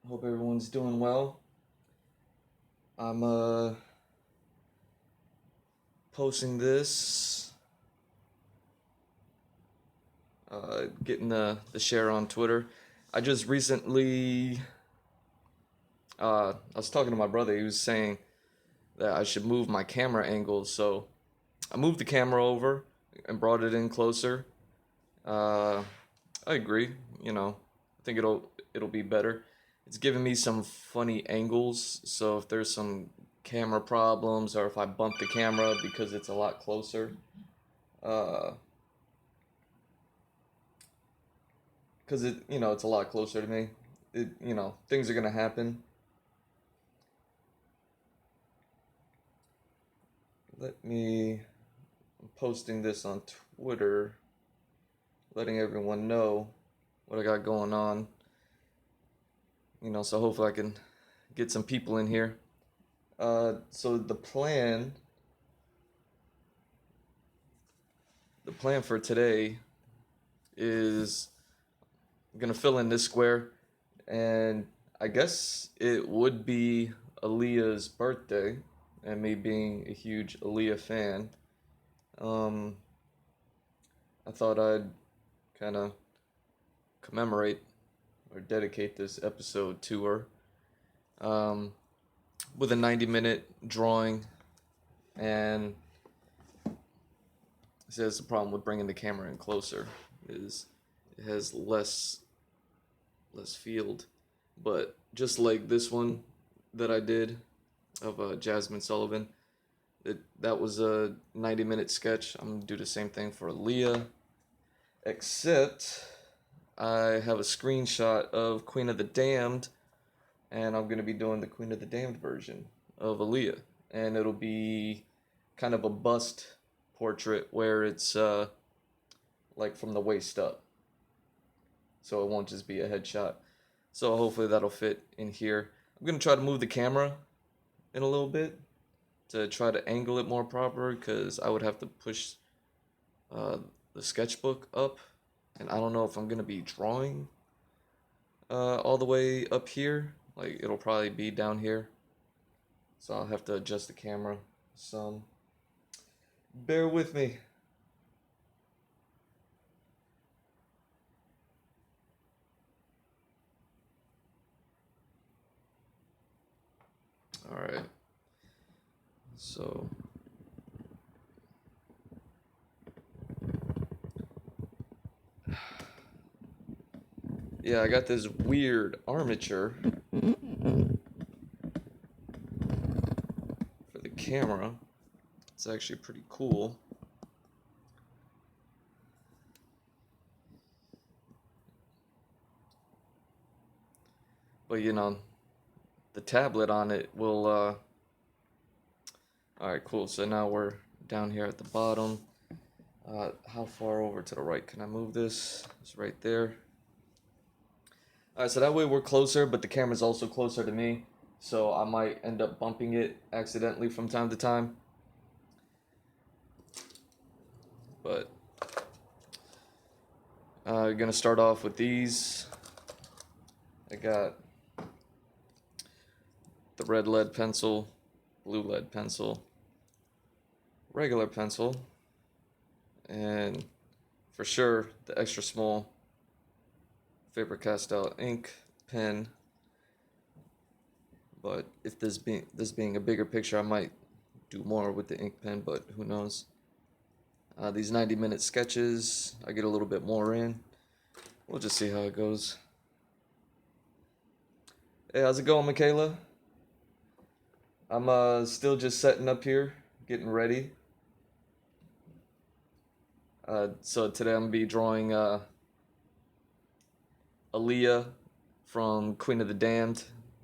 Hope everyone's doing well. I'm posting this, getting the share on Twitter. I just recently I was talking to my brother. He was saying that I should move my camera angles, so I moved the camera over and brought it in closer. Uh, I agree. I think it'll be better. It's giving me some funny angles, so if there's some camera problems or if I bump the camera because it's a lot closer, uh, because it's a lot closer to me. Things are gonna happen. I'm posting this on Twitter, letting everyone know what I got going on. So hopefully I can get some people in here. So the plan for today is I'm gonna fill in this square, and I guess it would be Aaliyah's birthday, and me being a huge Aaliyah fan, um, I thought I'd kind of commemorate or dedicate this episode to her, um, with a 90-minute drawing. And it says the problem with bringing the camera in closer is it has less field, but just like this one that I did of Jasmine Sullivan, that was a 90-minute sketch. I'm gonna do the same thing for Aaliyah, except I have a screenshot of Queen of the Damned, and I'm gonna be doing the Queen of the Damned version of Aaliyah, and it'll be kind of a bust portrait where it's like from the waist up, so it won't just be a headshot. So hopefully that'll fit in here. I'm gonna try to move the camera in a little bit to try to angle it more proper, because I would have to push uh, the sketchbook up, and I don't know if I'm gonna be drawing all the way up here. Like, it'll probably be down here, so I'll have to adjust the camera some. Bear with me. All right. So yeah, I got this weird armature for the camera. It's actually pretty cool. But the tablet on it will alright, cool. So now we're down here at the bottom. How far over to the right can I move this? It's right there. Alright, so that way we're closer, but the camera's also closer to me, so I might end up bumping it accidentally from time to time. But gonna start off with these. I got the red lead pencil, blue lead pencil, regular pencil, and for sure the extra small Faber-Castell ink pen. But if this being a bigger picture, I might do more with the ink pen, but who knows. These 90-minute sketches, I get a little bit more in. We'll just see how it goes. Hey, how's it going, Michaela? I'm still just setting up here, getting ready. So today I'm gonna be drawing Aaliyah from Queen of the Damned,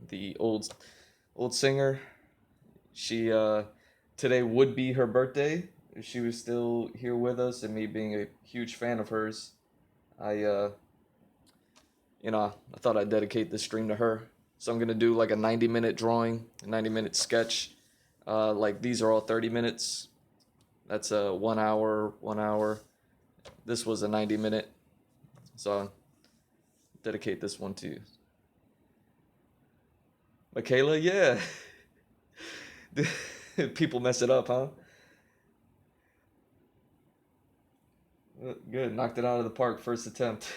the old singer. She today would be her birthday if she was still here with us, and me being a huge fan of hers, I I thought I'd dedicate this stream to her. So I'm gonna do like a 90-minute drawing, a 90-minute sketch. Like, these are all 30 minutes. That's a 1 hour, 1 hour. This was a 90-minute. So I'll dedicate this one to you. Michaela, yeah. People mess it up, huh? Good, knocked it out of the park first attempt.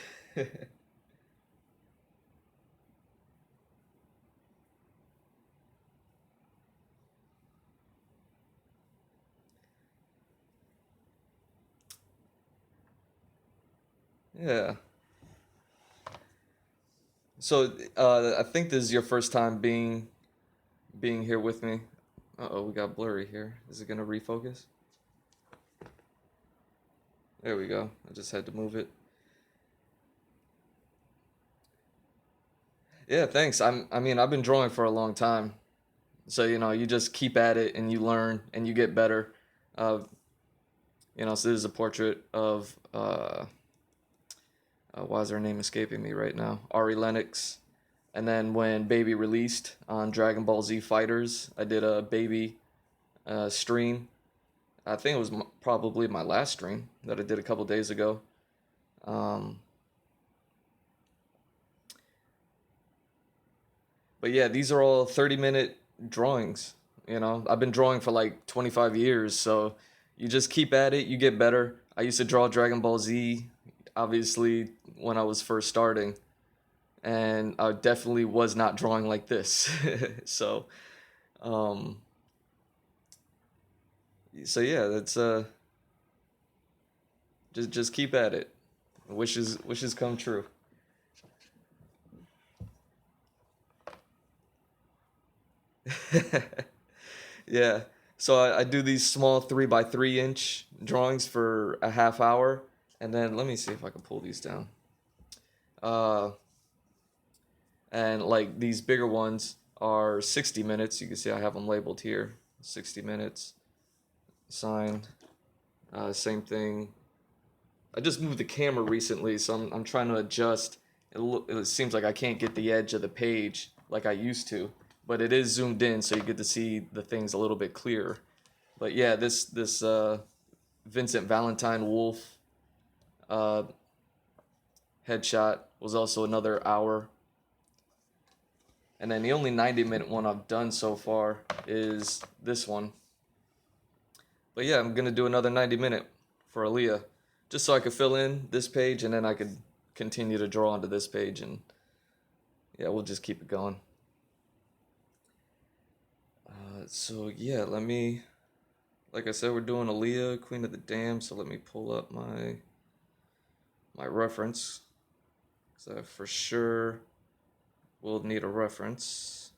Yeah. So, I think this is your first time being here with me. Uh-oh, we got blurry here. Is it gonna refocus? There we go. I just had to move it. Yeah, thanks. I mean, I've been drawing for a long time. So, you just keep at it and you learn and you get better. Uh, so this is a portrait of why is her name escaping me right now? Ari Lennox. And then when Baby released on Dragon Ball Z Fighters, I did a Baby stream. I think it was probably my last stream that I did a couple days ago. Um, but yeah, these are all 30-minute drawings. I've been drawing for like 25 years, so you just keep at it, you get better. I used to draw Dragon Ball Z, obviously, when I was first starting, and I definitely was not drawing like this. So, um, so yeah, that's just keep at it. Wishes come true. Yeah. So I do these small 3 by 3 inch drawings for a half hour, and then let me see if I can pull these down. Uh, and like these bigger ones are 60 minutes. You can see I have them labeled here. 60 minutes. Signed. Same thing. I just moved the camera recently, so I'm trying to adjust. It seems like I can't get the edge of the page like I used to, but it is zoomed in, so you get to see the things a little bit clearer. But yeah, this Vincent Valentine Wolf uh, headshot was also another hour. And then the only 90-minute one I've done so far is this one. But yeah, I'm gonna do another 90-minute for Aaliyah, just so I could fill in this page and then I could continue to draw onto this page, and yeah, we'll just keep it going. So yeah, like I said, we're doing Aaliyah, Queen of the Dam. So let me pull up my reference, because I for sure will need a reference.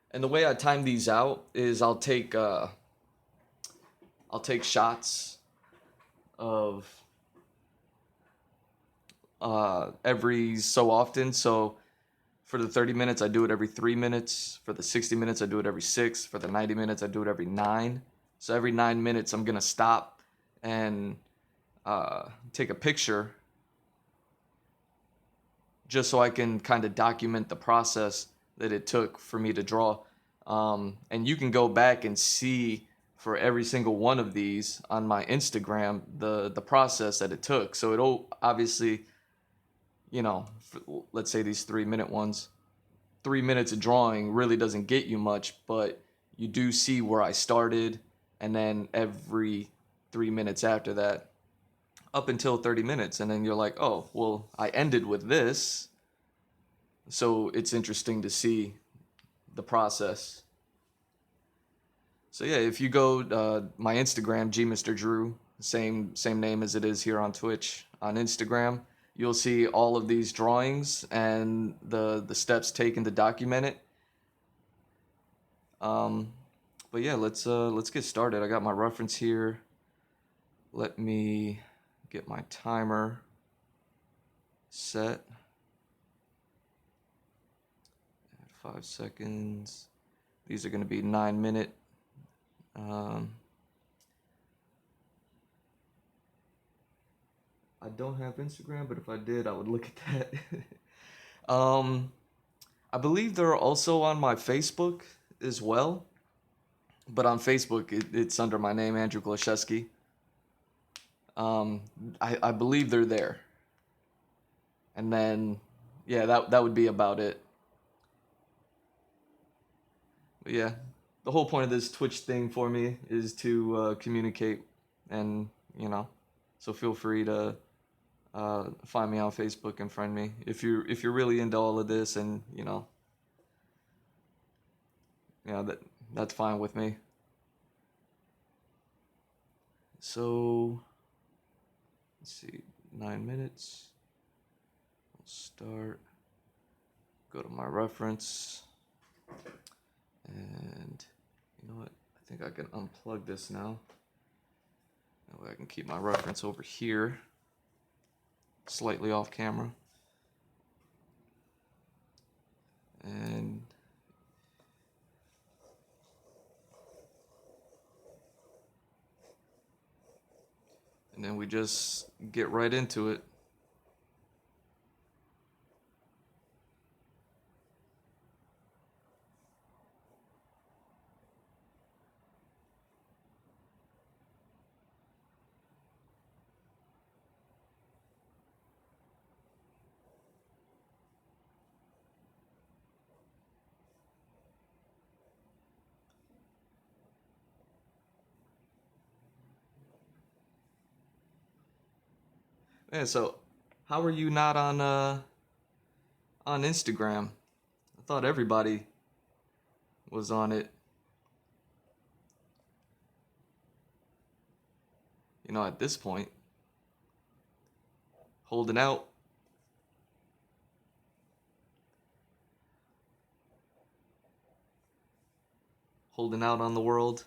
And the way I time these out is I'll take shots of every so often. So for the 30 minutes, I do it every 3 minutes. For the 60 minutes, I do it every 6. For the 90 minutes, I do it every 9. So every 9 minutes, I'm gonna stop and take a picture, just so I can kind of document the process that it took for me to draw. And you can go back and see for every single one of these on my Instagram the process that it took. So it'll obviously, let's say these 3-minute ones, 3 minutes of drawing really doesn't get you much, but you do see where I started, and then every 3 minutes after that, up until 30 minutes, and then you're like, oh, well, I ended with this, so it's interesting to see the process. So yeah, if you go my Instagram, gmrdrew, same name as it is here on Twitch, on Instagram, you'll see all of these drawings and the steps taken to document it. But yeah, let's get started. I got my reference here. Let me get my timer set at 5 seconds. These are going to be 9-minute. I don't have Instagram, but if I did, I would look at that. I believe they're also on my Facebook as well, but on Facebook it's under my name, Andrew Glowczewski. I believe they're there. And then, yeah, that would be about it. But yeah, the whole point of this Twitch thing for me is to communicate, and so feel free to find me on Facebook and friend me if you're really into all of this, and that's fine with me. So let's see, 9 minutes. I'll start. Go to my reference, and you know what? I think I can unplug this now. That way I can keep my reference over here, slightly off camera. And then we just get right into it. Yeah, so how are you not on Instagram? I thought everybody was on it. At this point, holding out. Holding out on the world.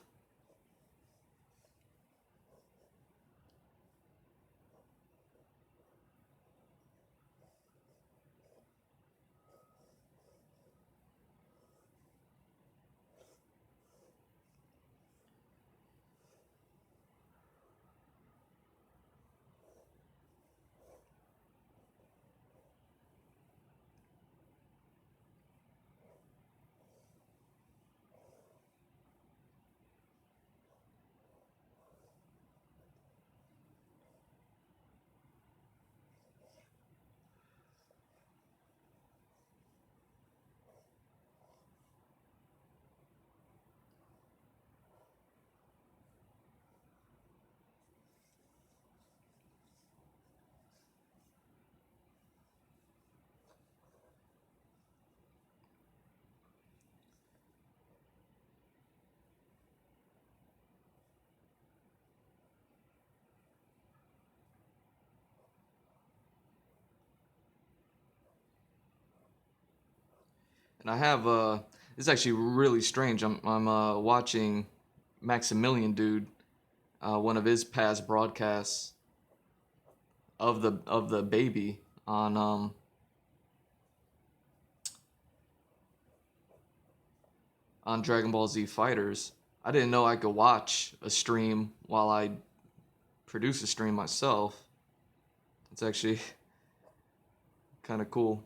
And I have it's actually really strange. I'm watching Maximilian Dude, one of his past broadcasts of the baby on Dragon Ball Z Fighters. I didn't know I could watch a stream while I produce a stream myself. It's actually kind of cool.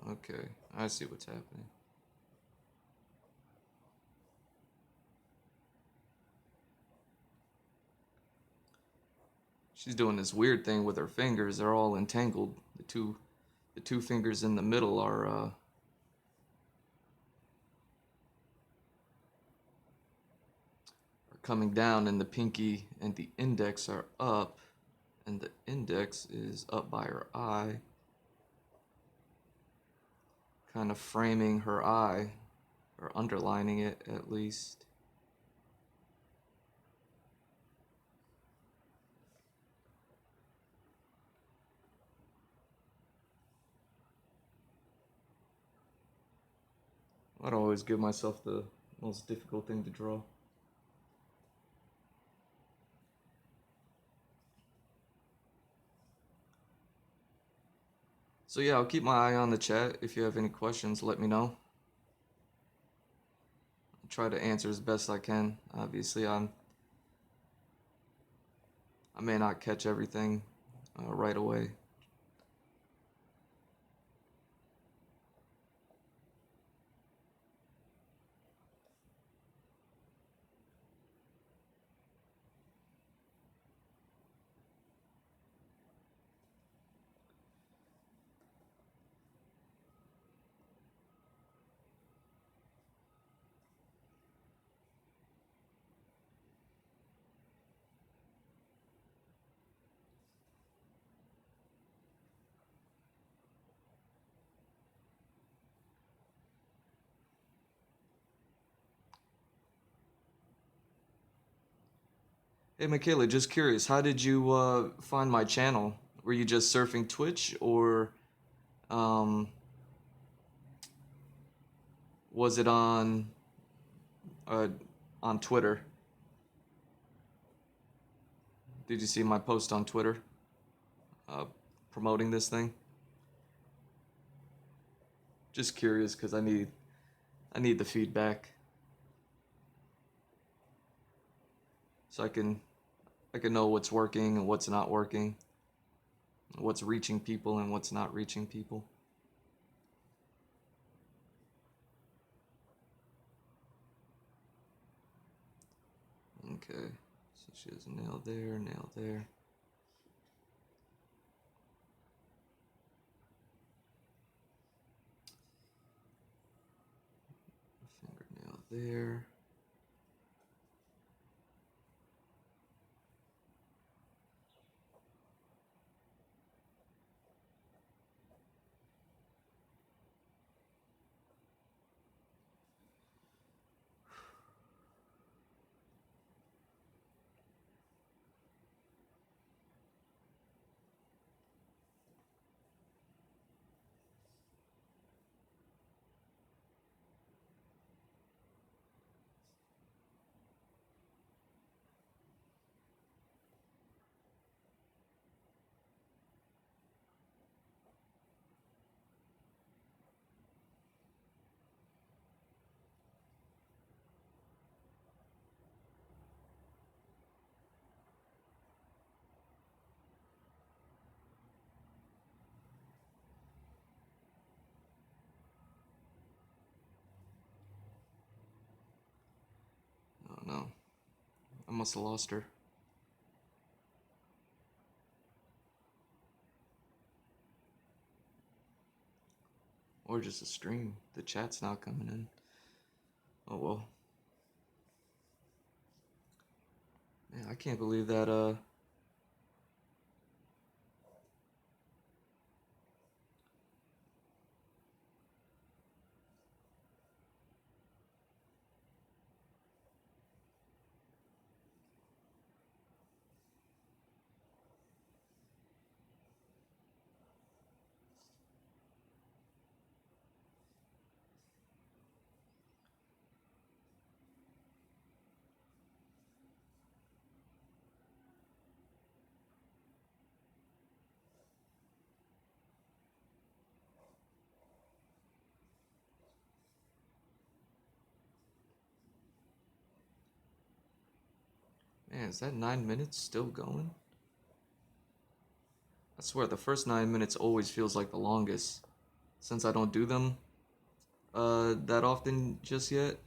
Okay, I see what's happening. She's doing this weird thing with her fingers. They're all entangled. The two fingers in the middle are coming down, and the pinky and the index are up, and the index is up by her eye, kind of framing her eye, or underlining it at least. I'd always give myself the most difficult thing to draw. So yeah, I'll keep my eye on the chat. If you have any questions, let me know. try to answer as best I can. Obviously, I may not catch everything right away. Hey, Michaela, just curious, how did you find my channel? Were you just surfing Twitch, or um, was it uh, on Twitter? Did you see my post on Twitter uh, promoting this thing? Just curious, because I need the feedback so I can know what's working and what's not working, what's reaching people and what's not reaching people. Okay, so she has a nail there, nail there. Fingernail there. Oh no, I must have lost her. Or just a stream. The chat's not coming in. Oh well. Man, I can't believe that man, is that 9 minutes still going? I swear the first 9 minutes always feels like the longest. Since I don't do them that often just yet.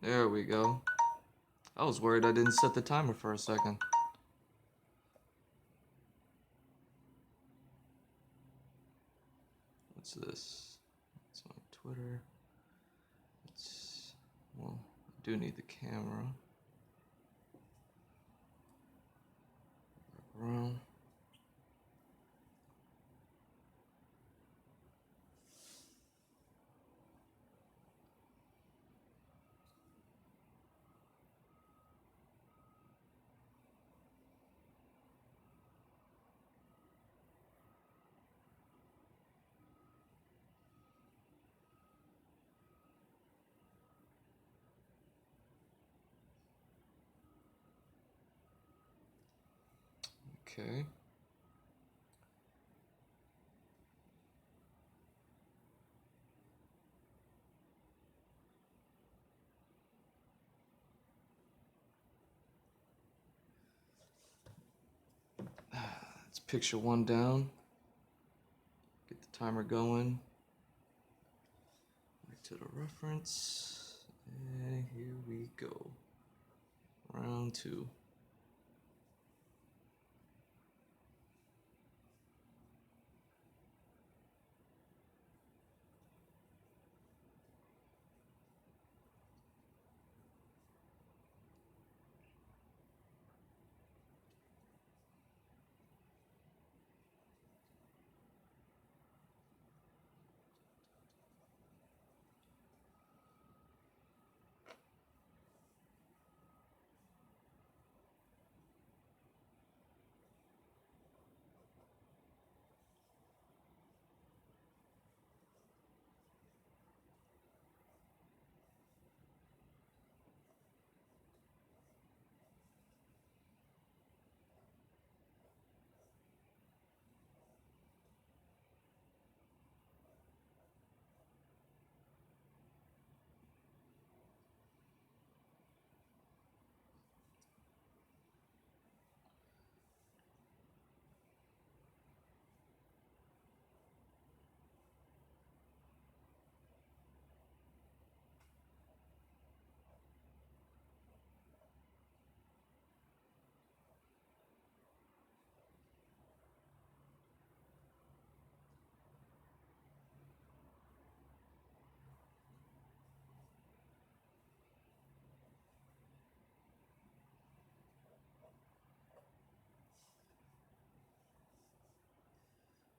There we go. I was worried I didn't set the timer for a second. What's this? It's on Twitter. Well, I do need the camera. Okay. Let's picture one down. Get the timer going. Right to the reference. And here we go. Round 2.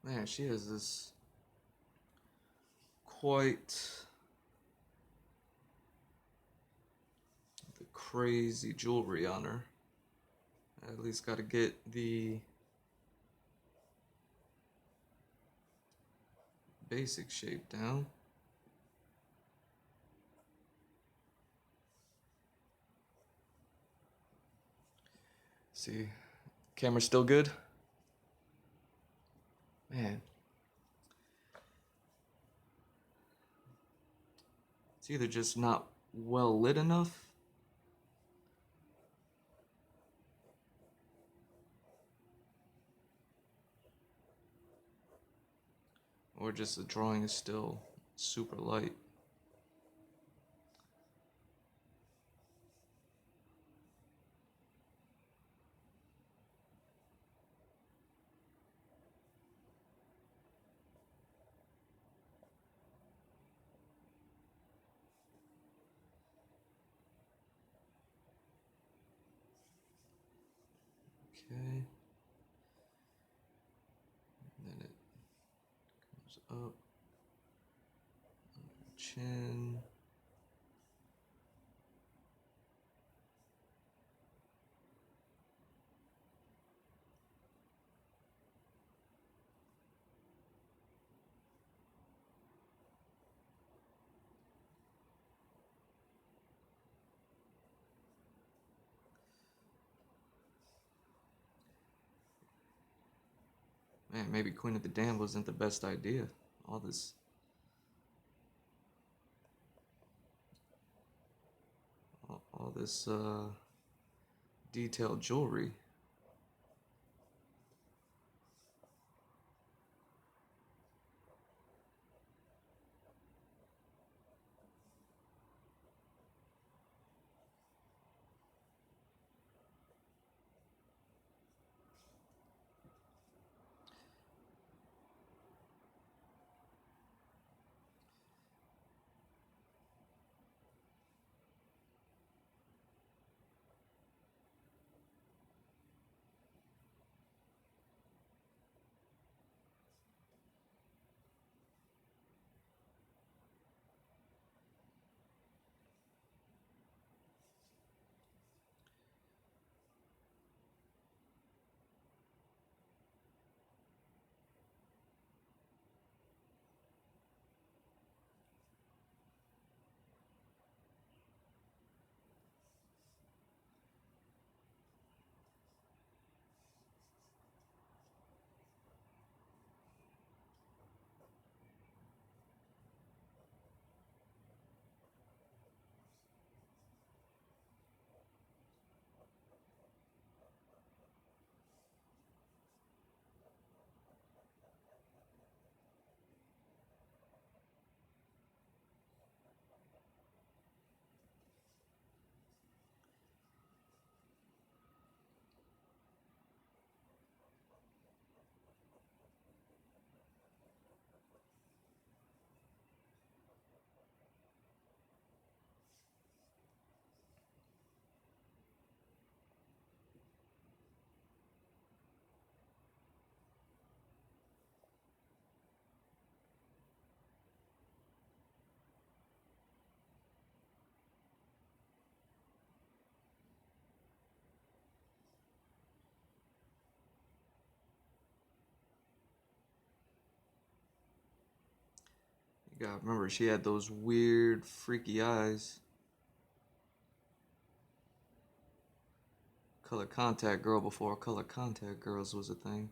Man, she has this quite the crazy jewelry on her. I at least got to get the basic shape down. See, camera's still good? Man. It's either just not well lit enough, or just the drawing is still super light. Okay. And then it comes up under the chin. Man, maybe Queen of the Damned wasn't the best idea. All this all this detailed jewelry. gotta remember, she had those weird, freaky eyes. Color contact girl before color contact girls was a thing.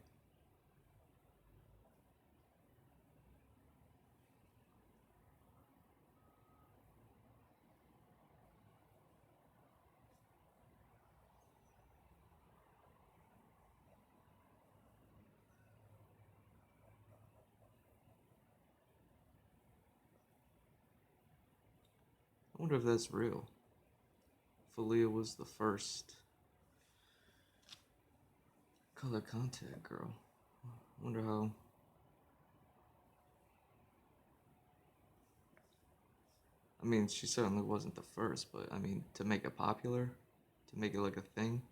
I wonder if that's real. If Aaliyah was the first color contact girl. I wonder how. I mean, she certainly wasn't the first, but I mean, to make it popular, to make it like a thing.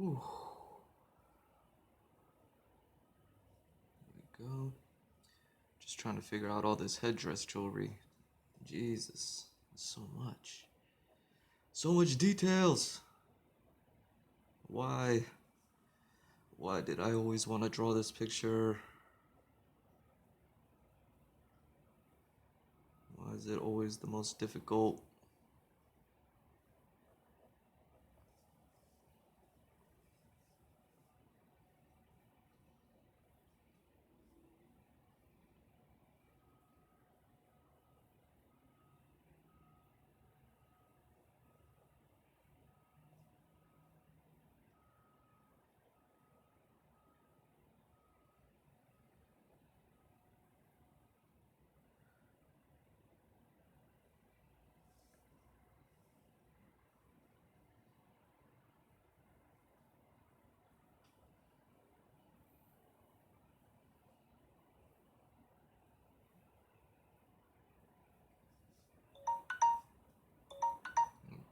Whew. There we go. Just trying to figure out all this headdress jewelry. Jesus, so much. So much details. Why? Why did I always want to draw this picture? Why is it always the most difficult?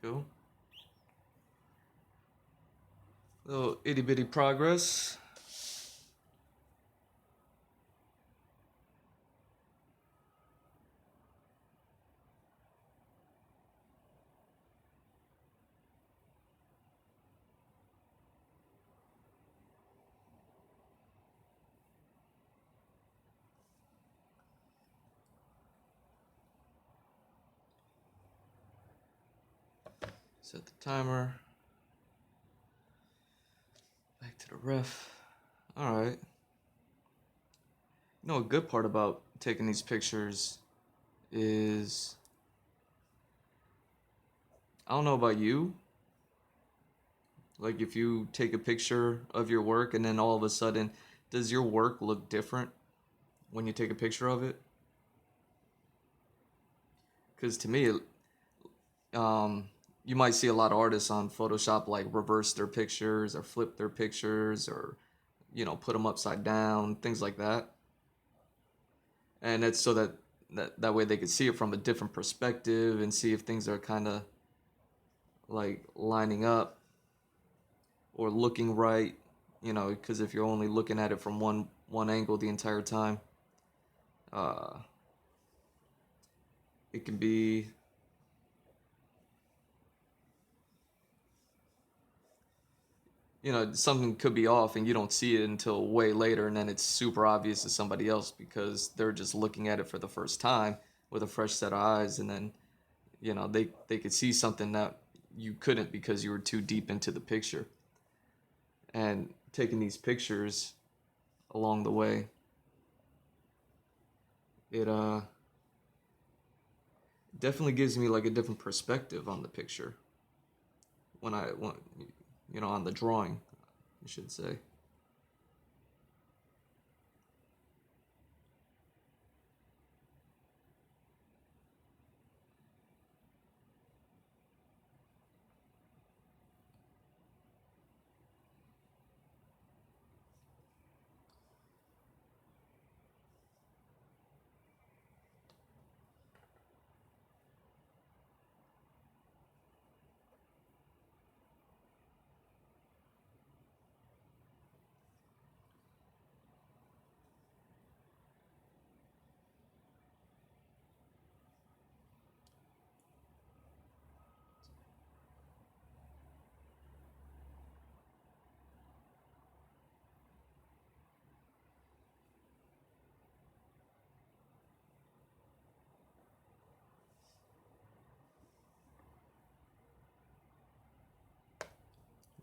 There we go. Little itty bitty progress. Set the timer. Back to the ref. Alright. You know, a good part about taking these pictures is, I don't know about you, like if you take a picture of your work and then all of a sudden, does your work look different when you take a picture of it? Because to me, you might see a lot of artists on Photoshop like reverse their pictures or flip their pictures or, you know, put them upside down, things like that. And it's so that way they could see it from a different perspective and see if things are kind of like lining up or looking right, you know, because if you're only looking at it from one angle the entire time, uh, it can be you know, something could be off and you don't see it until way later, and then it's super obvious to somebody else because they're just looking at it for the first time with a fresh set of eyes, and then, you know, they could see something that you couldn't because you were too deep into the picture. And taking these pictures along the way, it definitely gives me like a different perspective on the picture when I want, you know, on the drawing, I should say.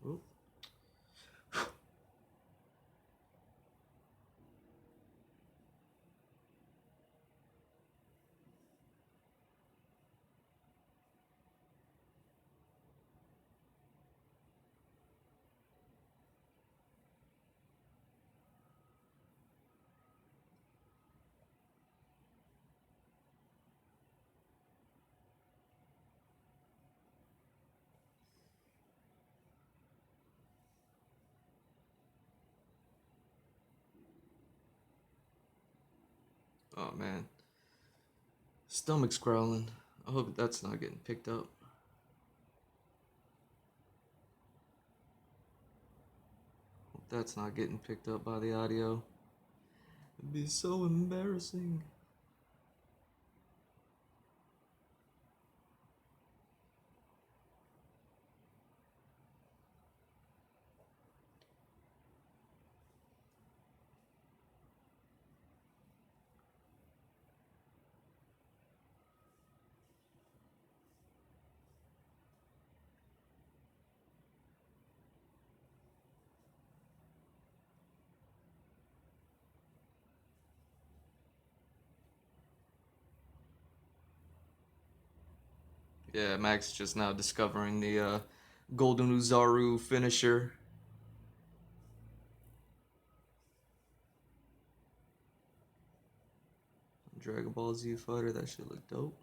Oop. Oh man, stomach's growling. I hope that's not getting picked up. Hope that's not getting picked up by the audio. It'd be so embarrassing. Yeah, Max just now discovering the Golden Uzaru finisher. Dragon Ball Z fighter, that shit look dope.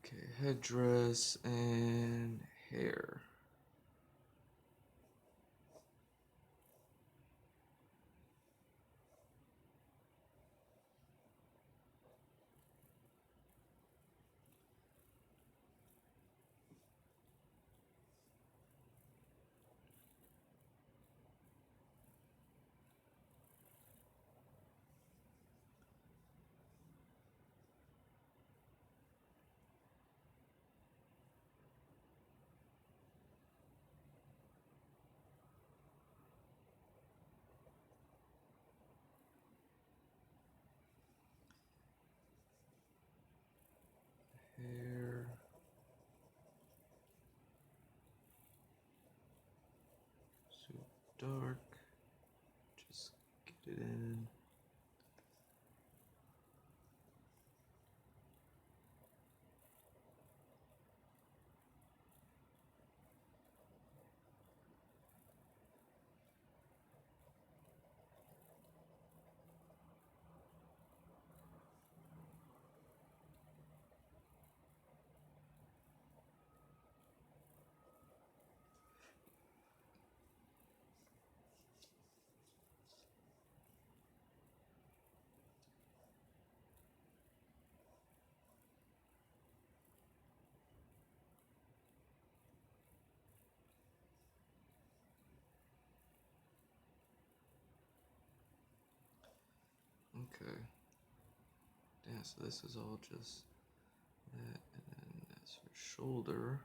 Okay, headdress and hair. dark. Just get it in. Okay. Yeah, so this is all just that, and then that's her shoulder.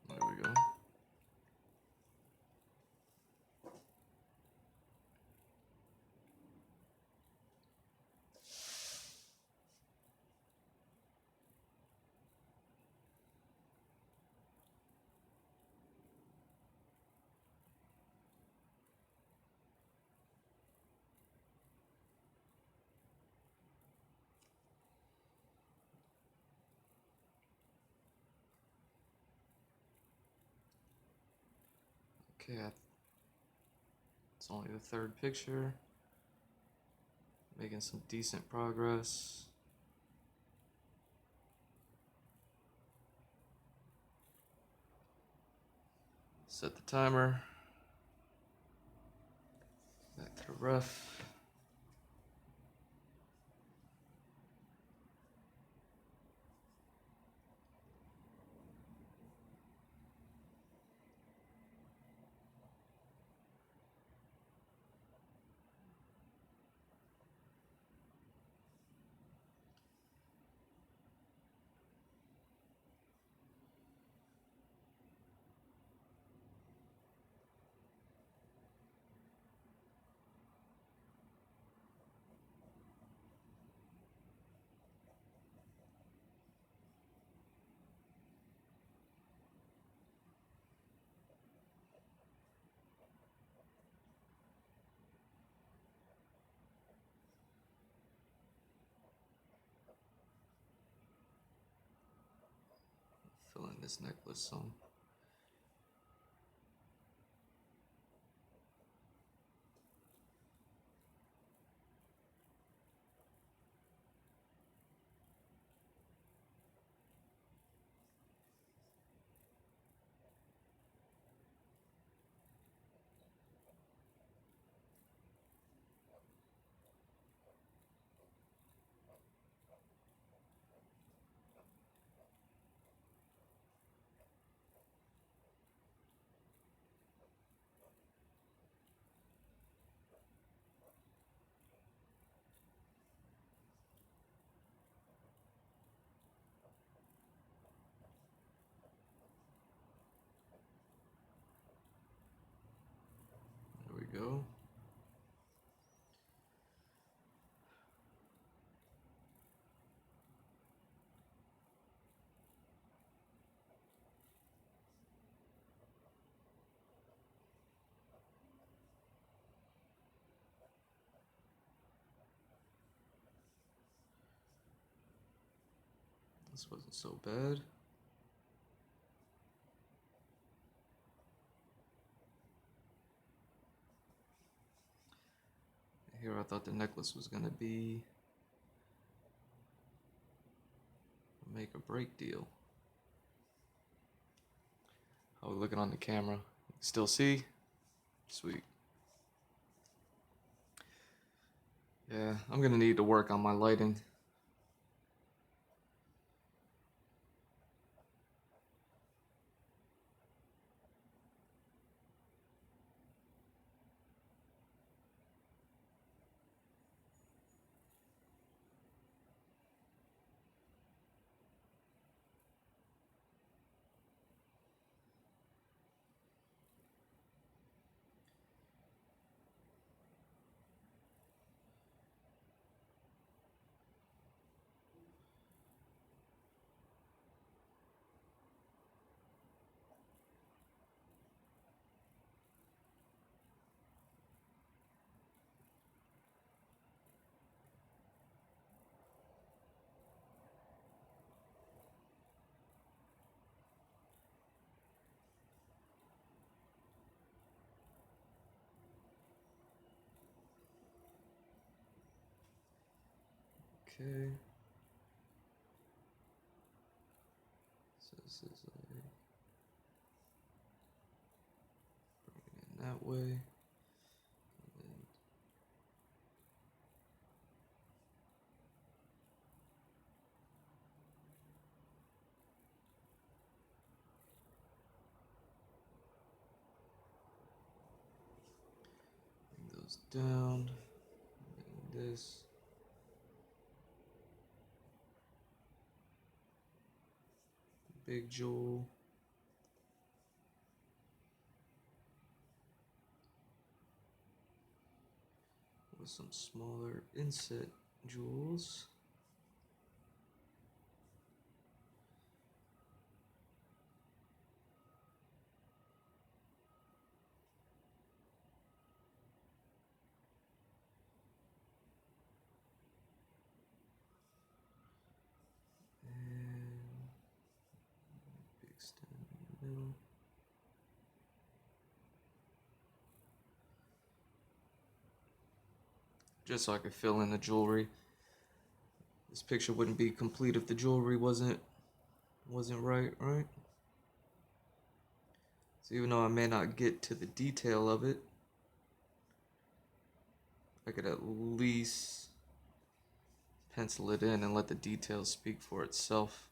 There we go. Okay, it's only the third picture. Making some decent progress. Set the timer. Back to rough. Fill in this necklace some. This wasn't so bad. Here I thought the necklace was gonna be a make or break deal. How we looking on the camera? Still see? Sweet. Yeah, I'm gonna need to work on my lighting. Okay. So this is like bring it in that way. And then bring those down. And this. Big jewel. With some smaller inset jewels. And big stem in the middle. Just so I could fill in the jewelry. This picture wouldn't be complete if the jewelry wasn't right? So even though I may not get to the detail of it, I could at least pencil it in and let the details speak for itself.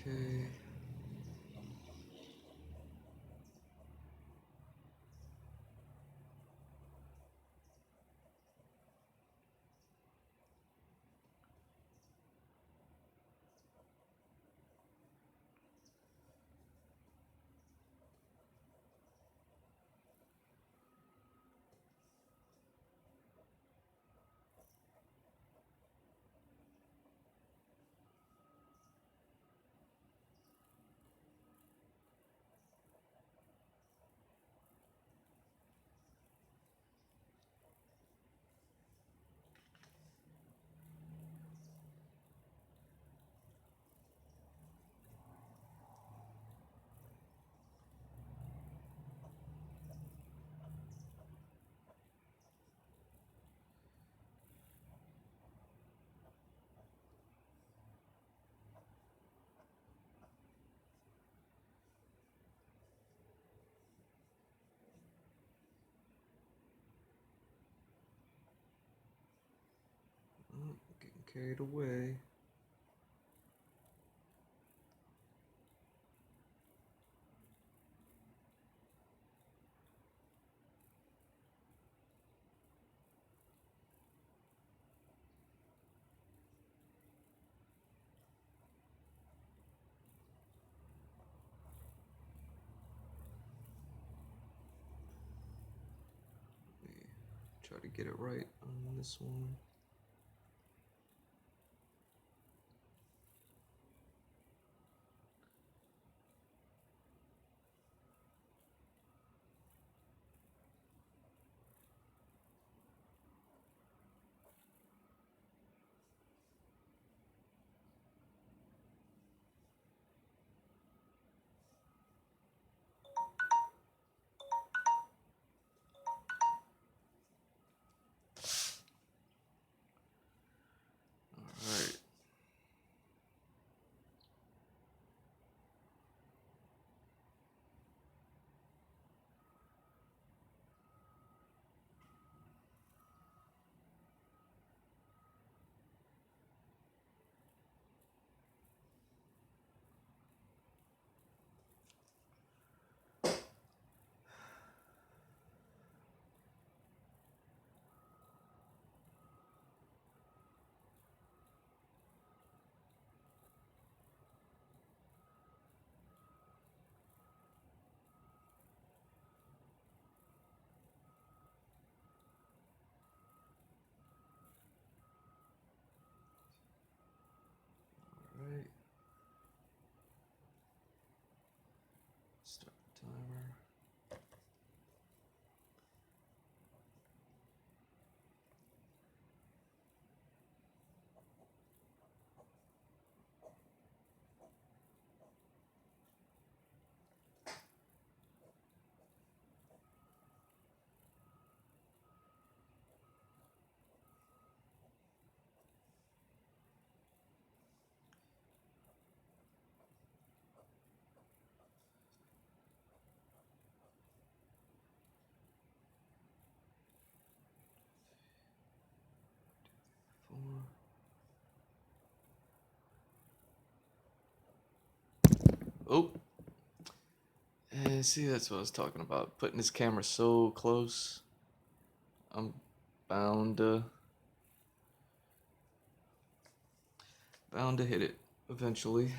Okay. carried away. Try to get it right on this one. All right. Right. Start the timer. Oh, and see, that's what I was talking about. Putting this camera so close, I'm bound to hit it eventually.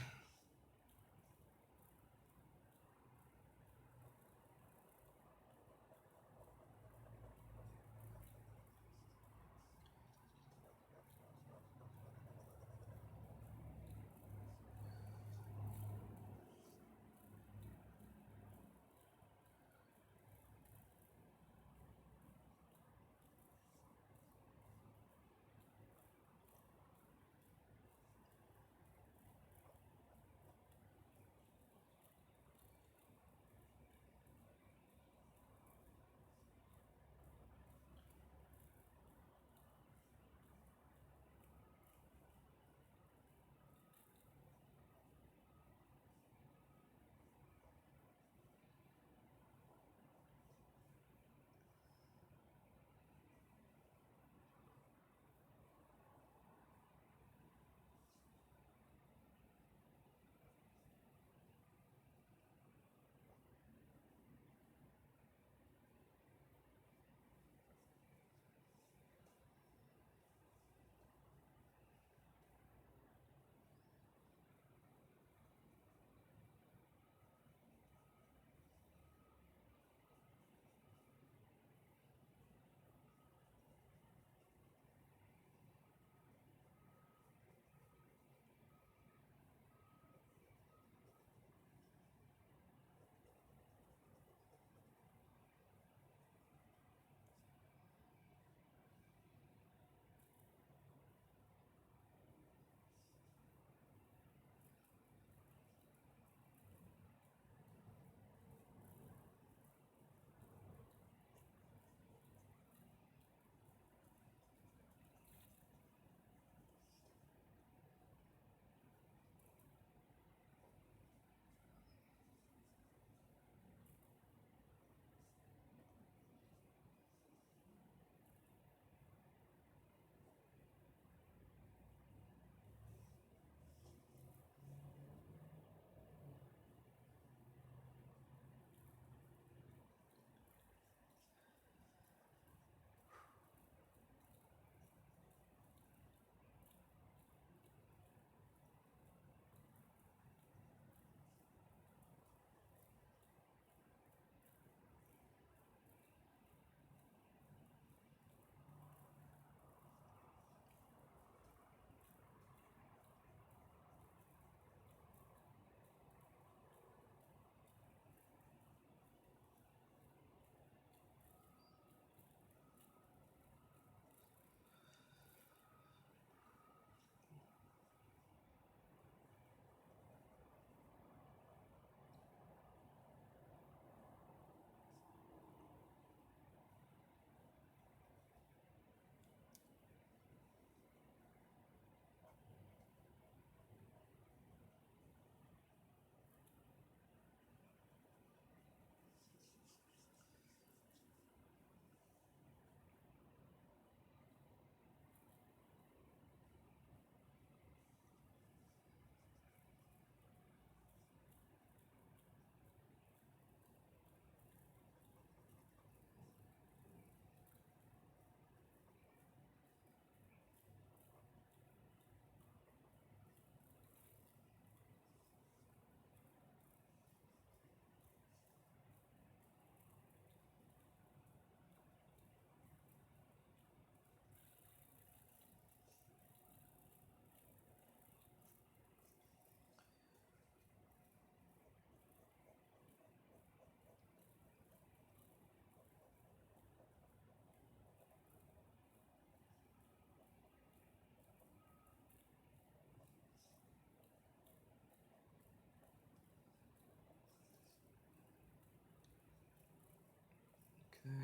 Okay.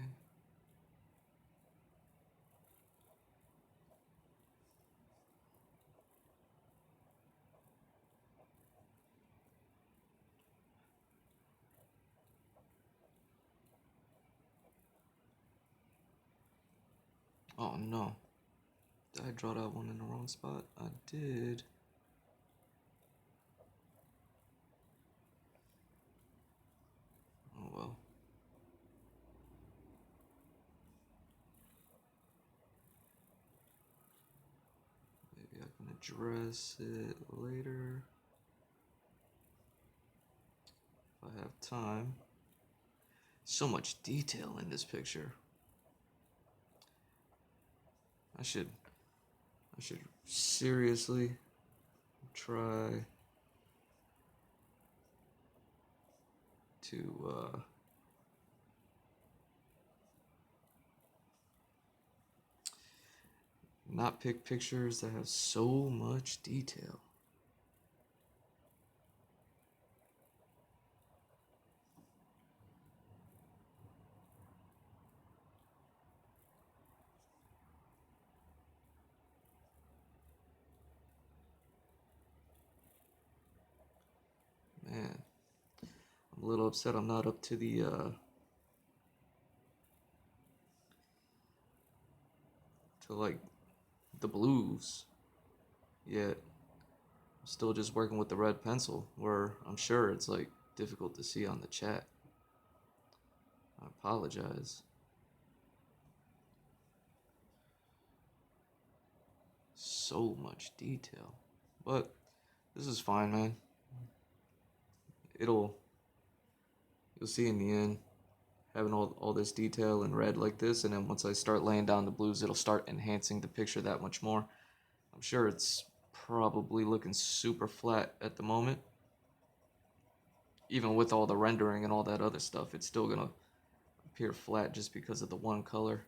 Oh no. Did I draw that one in the wrong spot? I did. Oh well. Maybe I can address it later if I have time. So much detail in this picture. I should seriously try to not pick pictures that have so much detail. Man, I'm a little upset I'm not up to like the blues yet. I'm still just working with the red pencil, where I'm sure it's like difficult to see on the chat. I apologize. So much detail. But this is fine, man. You'll see in the end, having all this detail in red like this, and then once I start laying down the blues, it'll start enhancing the picture that much more. I'm sure it's probably looking super flat at the moment. Even with all the rendering and all that other stuff, it's still gonna appear flat just because of the one color.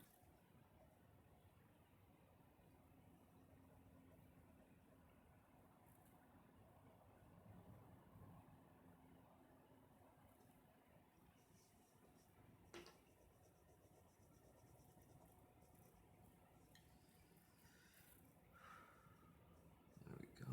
There we go.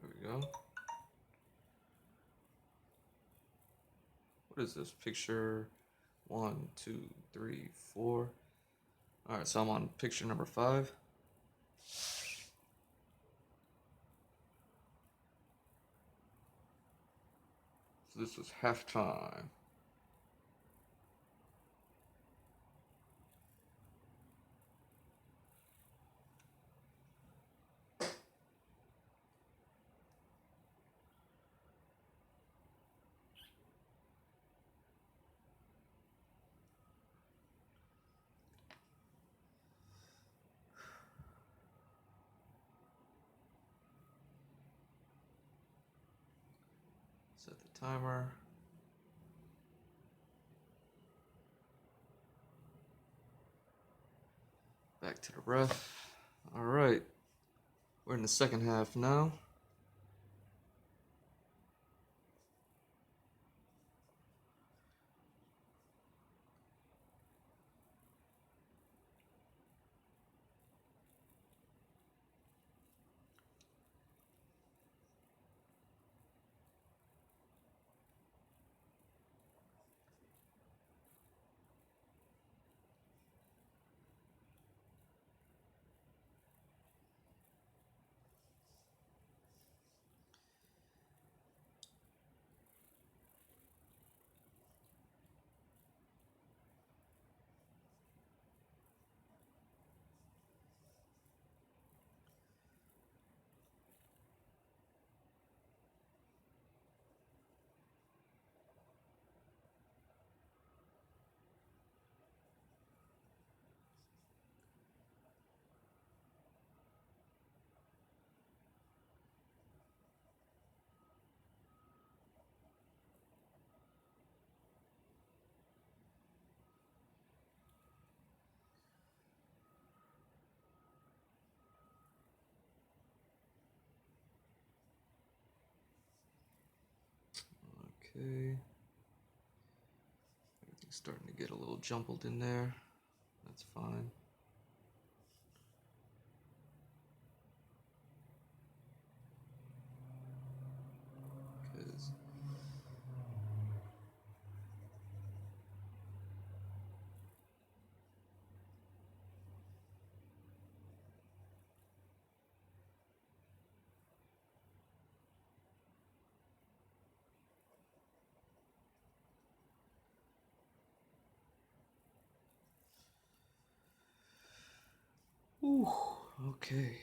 There we go. What is this? Picture 1, 2, 3, 4. Alright, so I'm on picture number 5. So this was halftime. Set the timer. Back to the ref. Alright. We're in the second half now. Okay. Everything's starting to get a little jumbled in there. That's fine. Ooh, okay.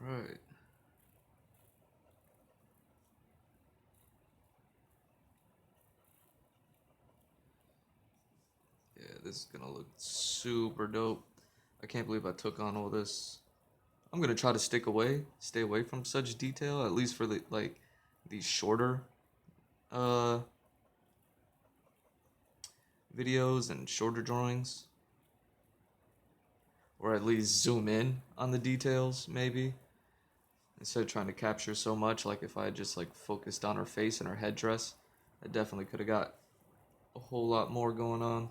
All right. Yeah, this is gonna look super dope. I can't believe I took on all this. I'm gonna try to stay away from such detail, at least for these shorter uh videos and shorter drawings. Or at least zoom in on the details, maybe. Instead of trying to capture so much, like if I had just like focused on her face and her headdress, I definitely could have got a whole lot more going on.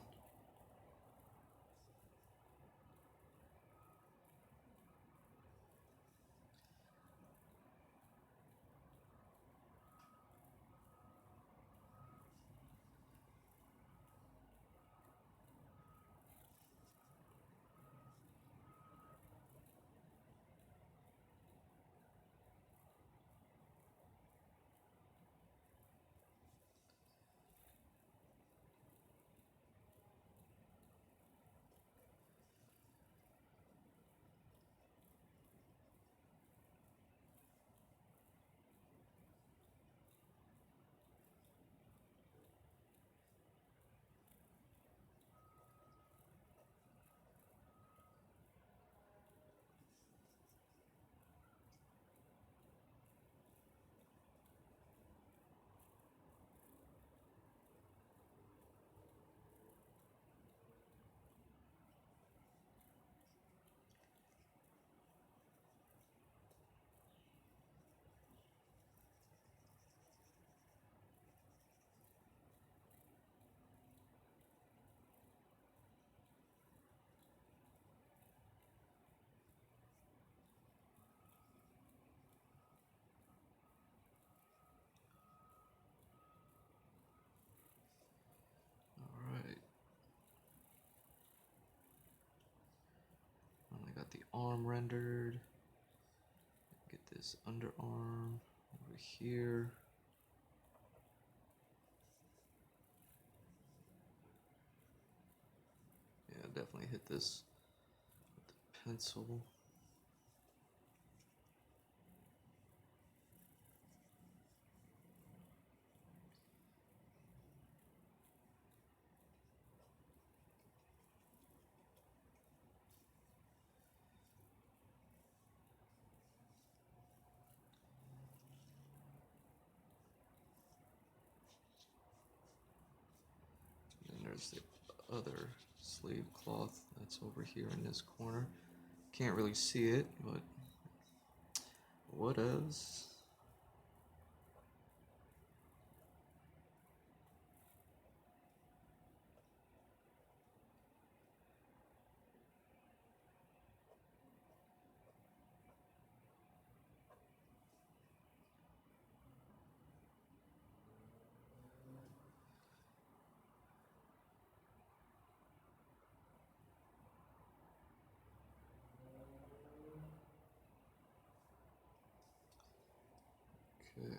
Alright. Finally got the arm rendered. Get this underarm over here. Yeah, definitely hit this with the pencil. Where's the other sleeve cloth? That's over here in this corner. Can't really see it, but what else? Okay.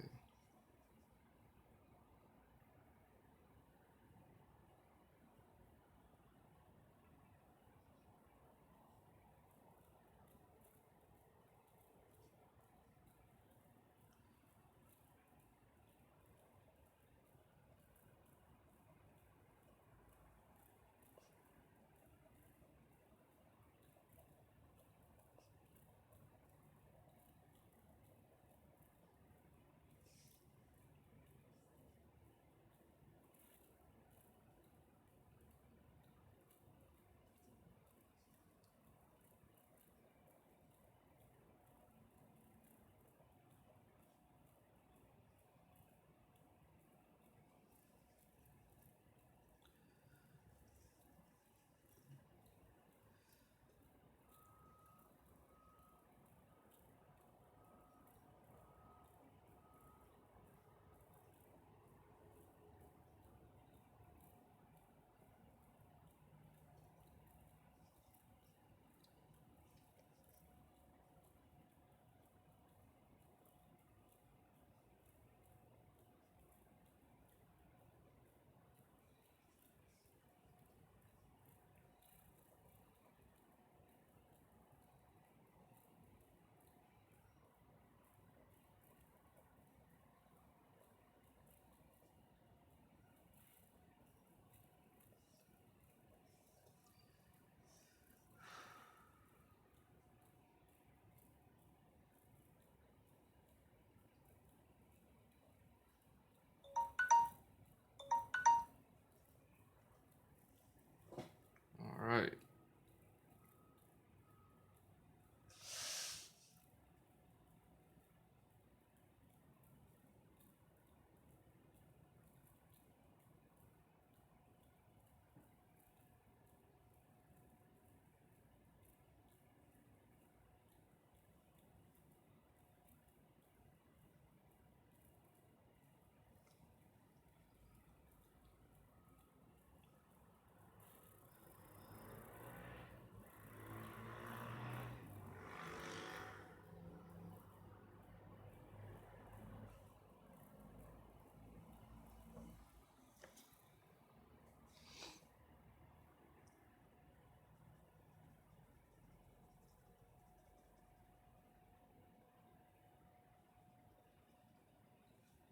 All right.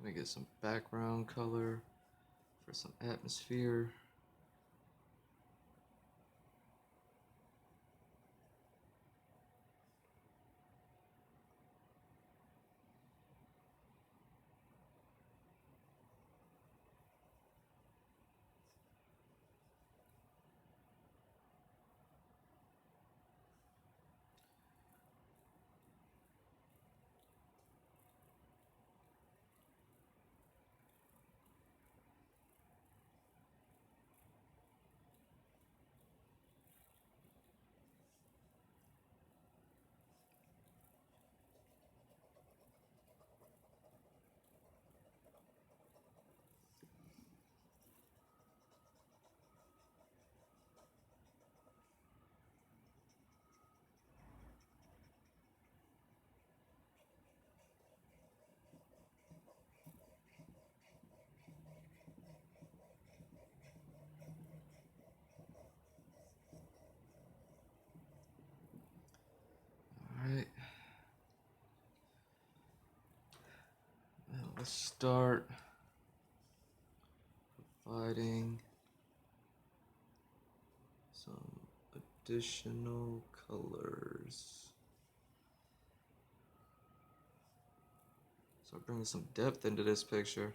Let me get some background color for some atmosphere. All right. Now let's start providing some additional colors. So bringing some depth into this picture.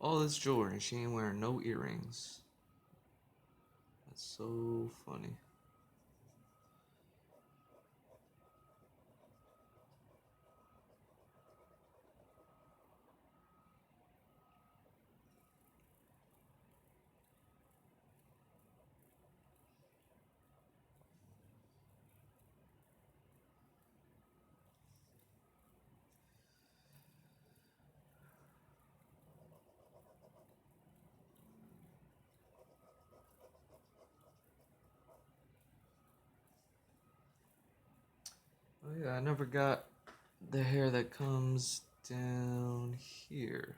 all this jewelry and she ain't wearing no earrings. That's so funny. Oh yeah, I never got the hair that comes down here.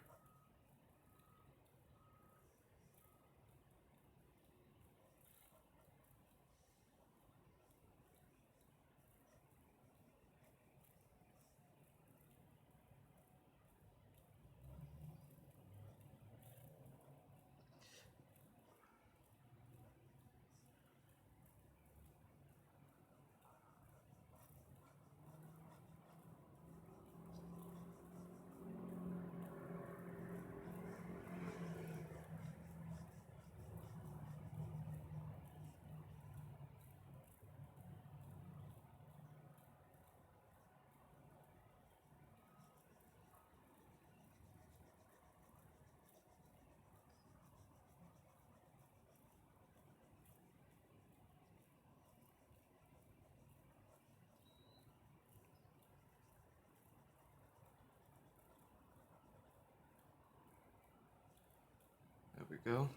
There we go.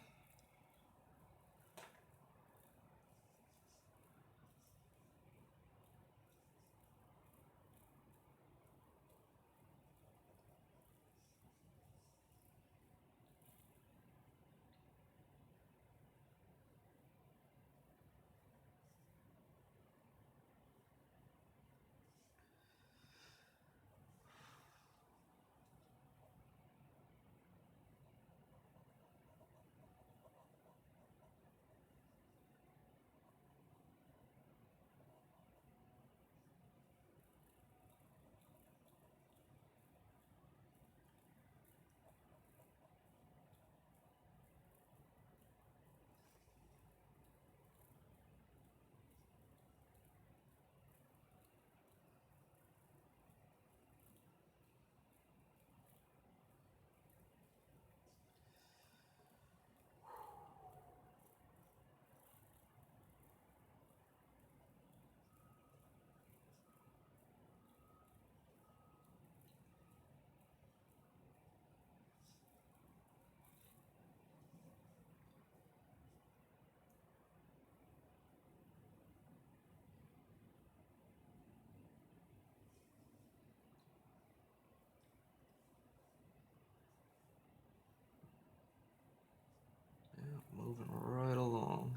Yeah, moving right along.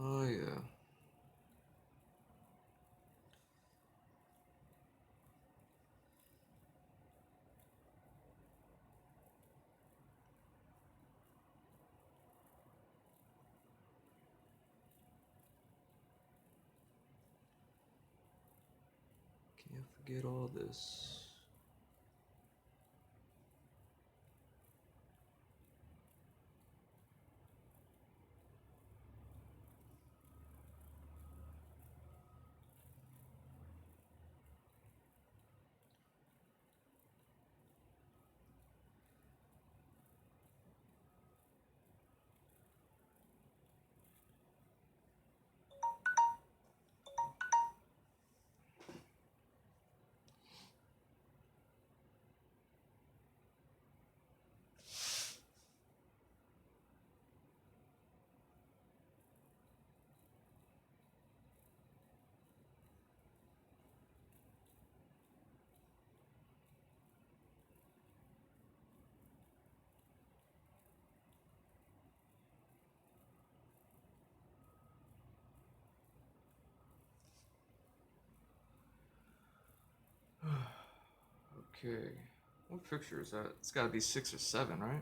Oh yeah. Can't forget all this. Okay. What picture is that? It's gotta be 6 or 7, right?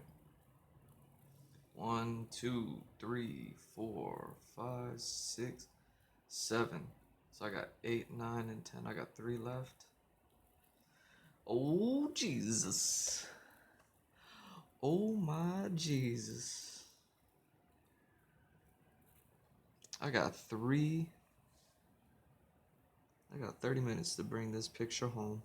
1, 2, 3, 4, 5, 6, 7. So I got 8, 9, and 10. I got 3 left. Oh, Jesus. Oh, my Jesus. I got 30 minutes to bring this picture home.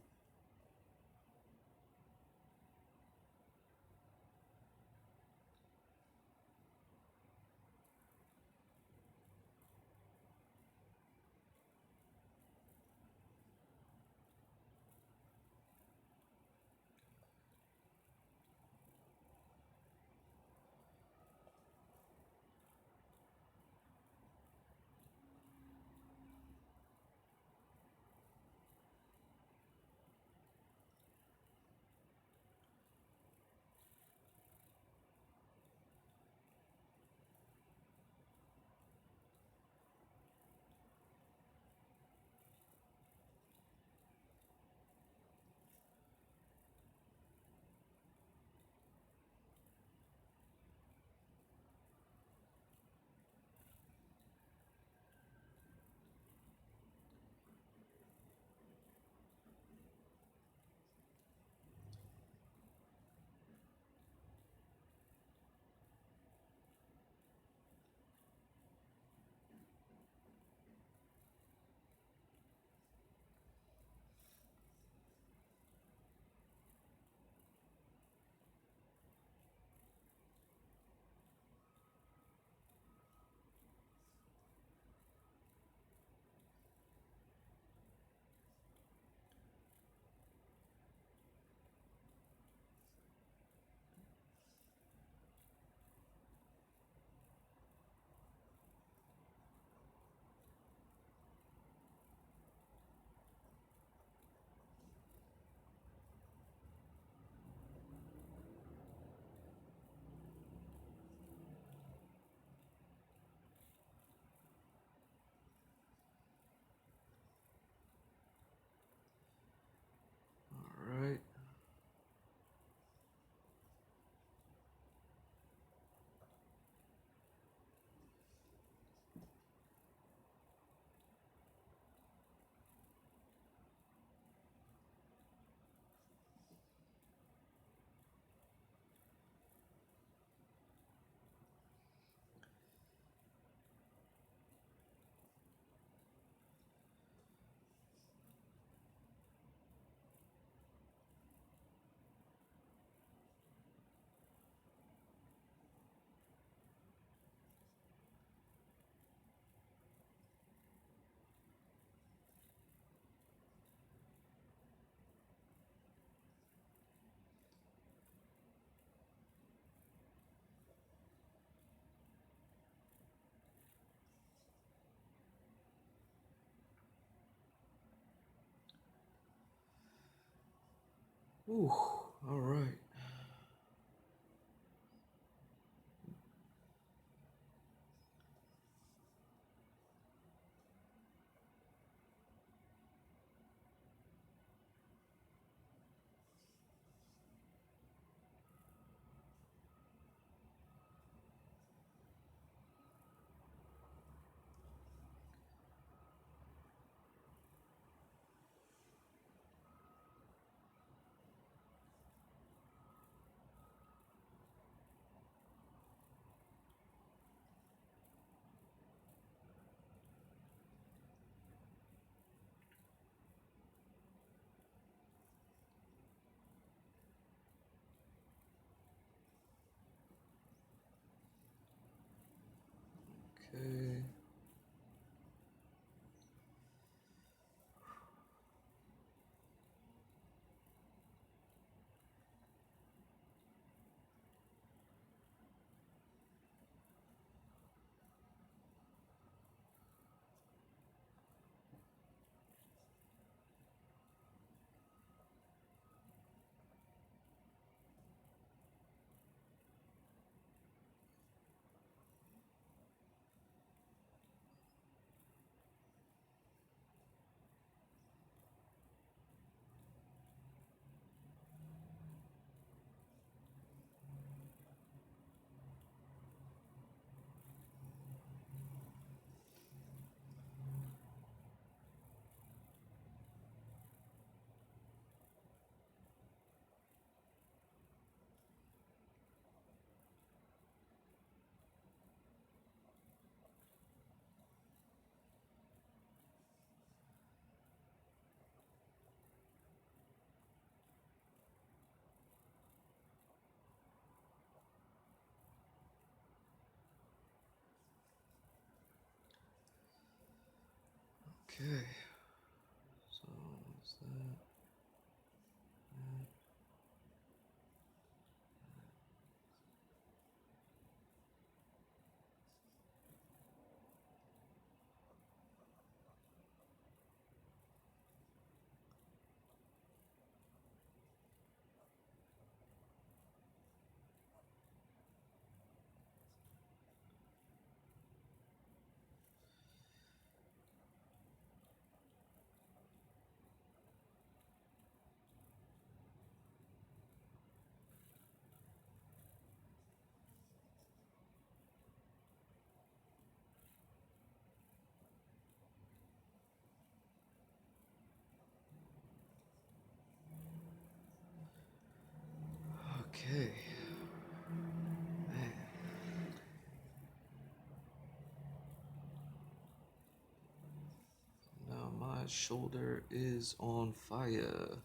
Alright. Ooh, alright. Okay. So what's that? Okay. Man. Now my shoulder is on fire.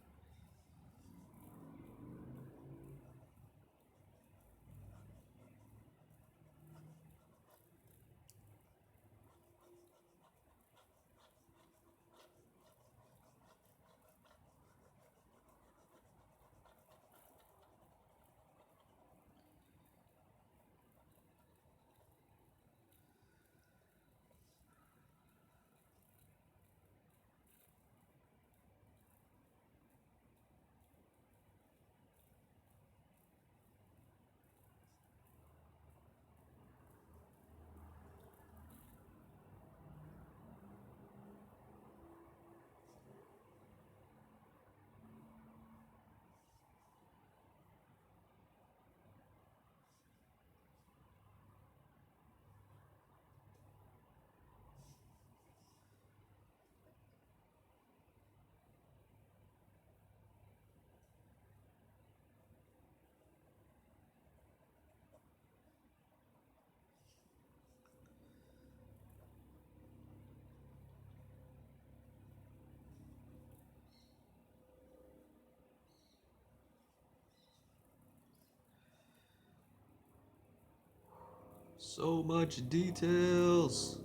So much details.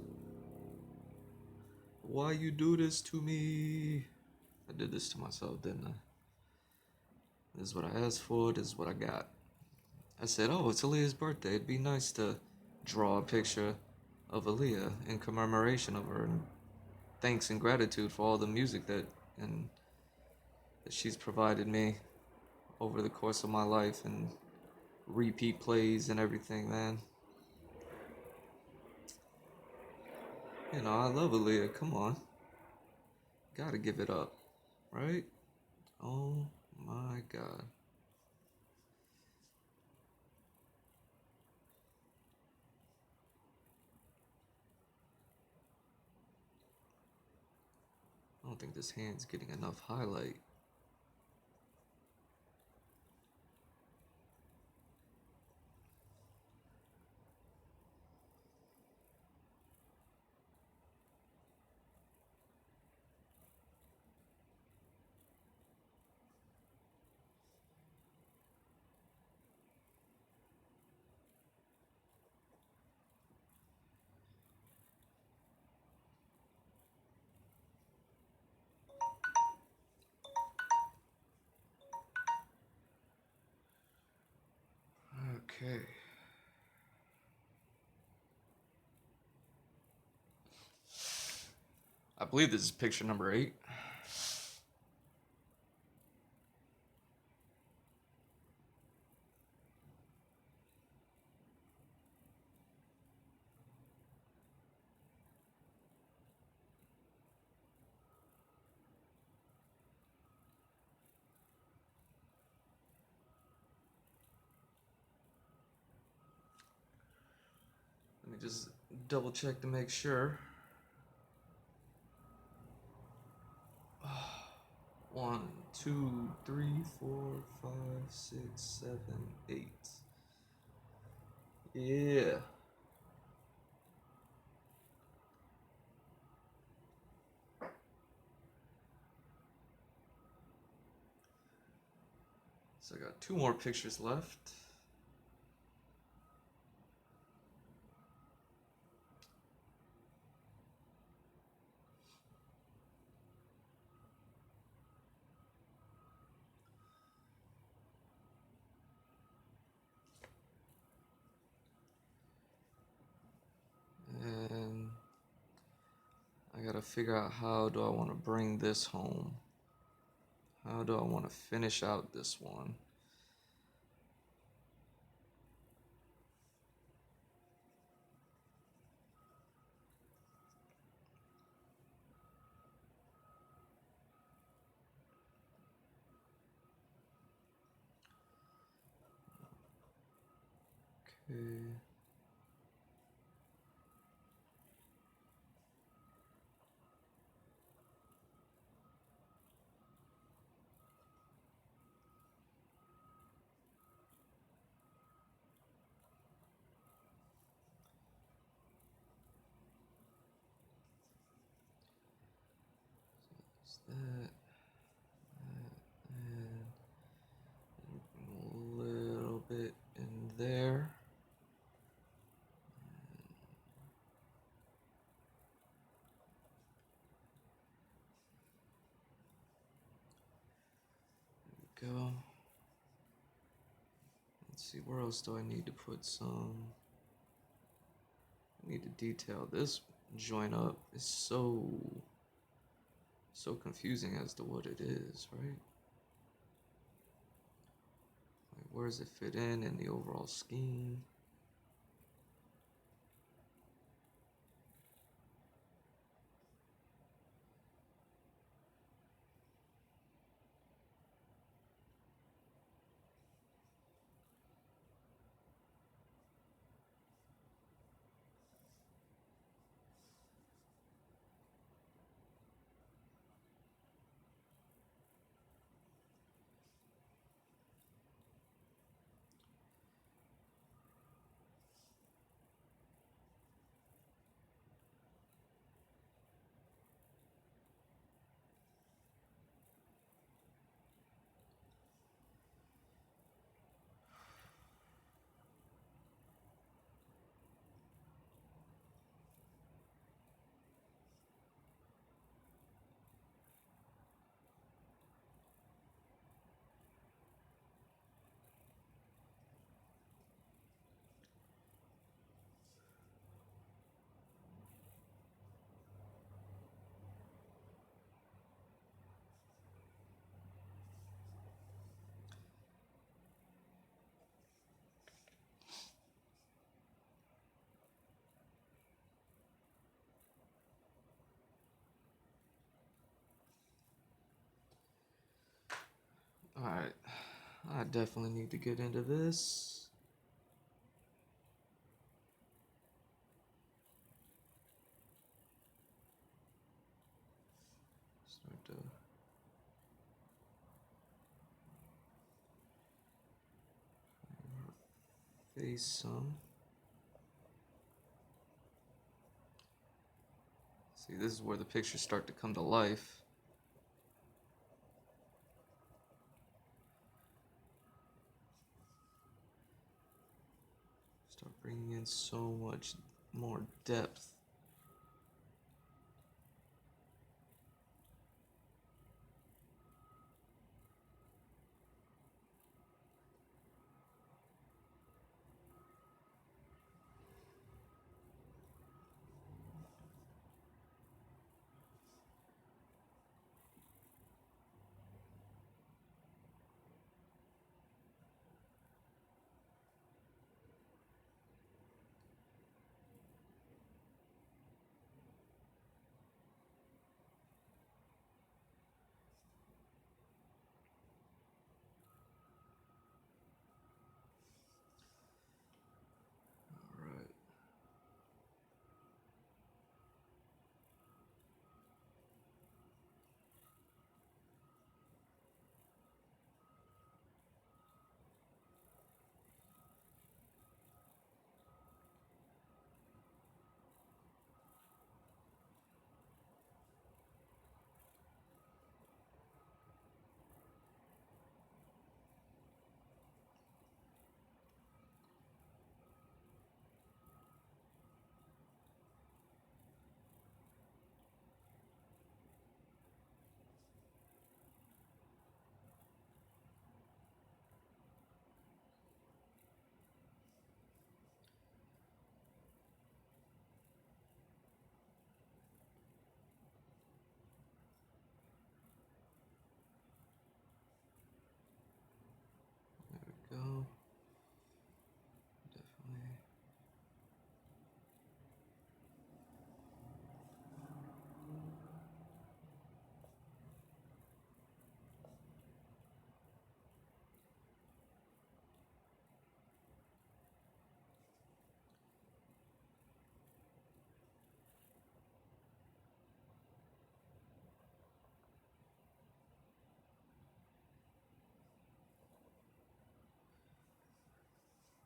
Why you do this to me? I did this to myself, didn't I? This is what I asked for, this is what I got. I said, oh, it's Aaliyah's birthday. It'd be nice to draw a picture of Aaliyah in commemoration of her and thanks and gratitude for all the music that she's provided me over the course of my life and repeat plays and everything, man. You know, I love Aaliyah. Come on. Gotta give it up, right? Oh my god. I don't think this hand's getting enough highlight. Okay. I believe this is picture number 8. Let me just double check to make sure. 1, 2, 3, 4, 5, 6, 7, 8. Yeah. So I got 2 more pictures left. gotta figure out how do I want to bring this home. How do I want to finish out this one? Okay. So that, and a little bit in there. There we go. Let's see, where else do I need to put some? I need to detail this joint up. It's so confusing as to what it is, right? Like, where does it fit in the overall scheme? Alright, I definitely need to get into this. Start to face some. See, this is where the pictures start to come to life. Start bringing in so much more depth.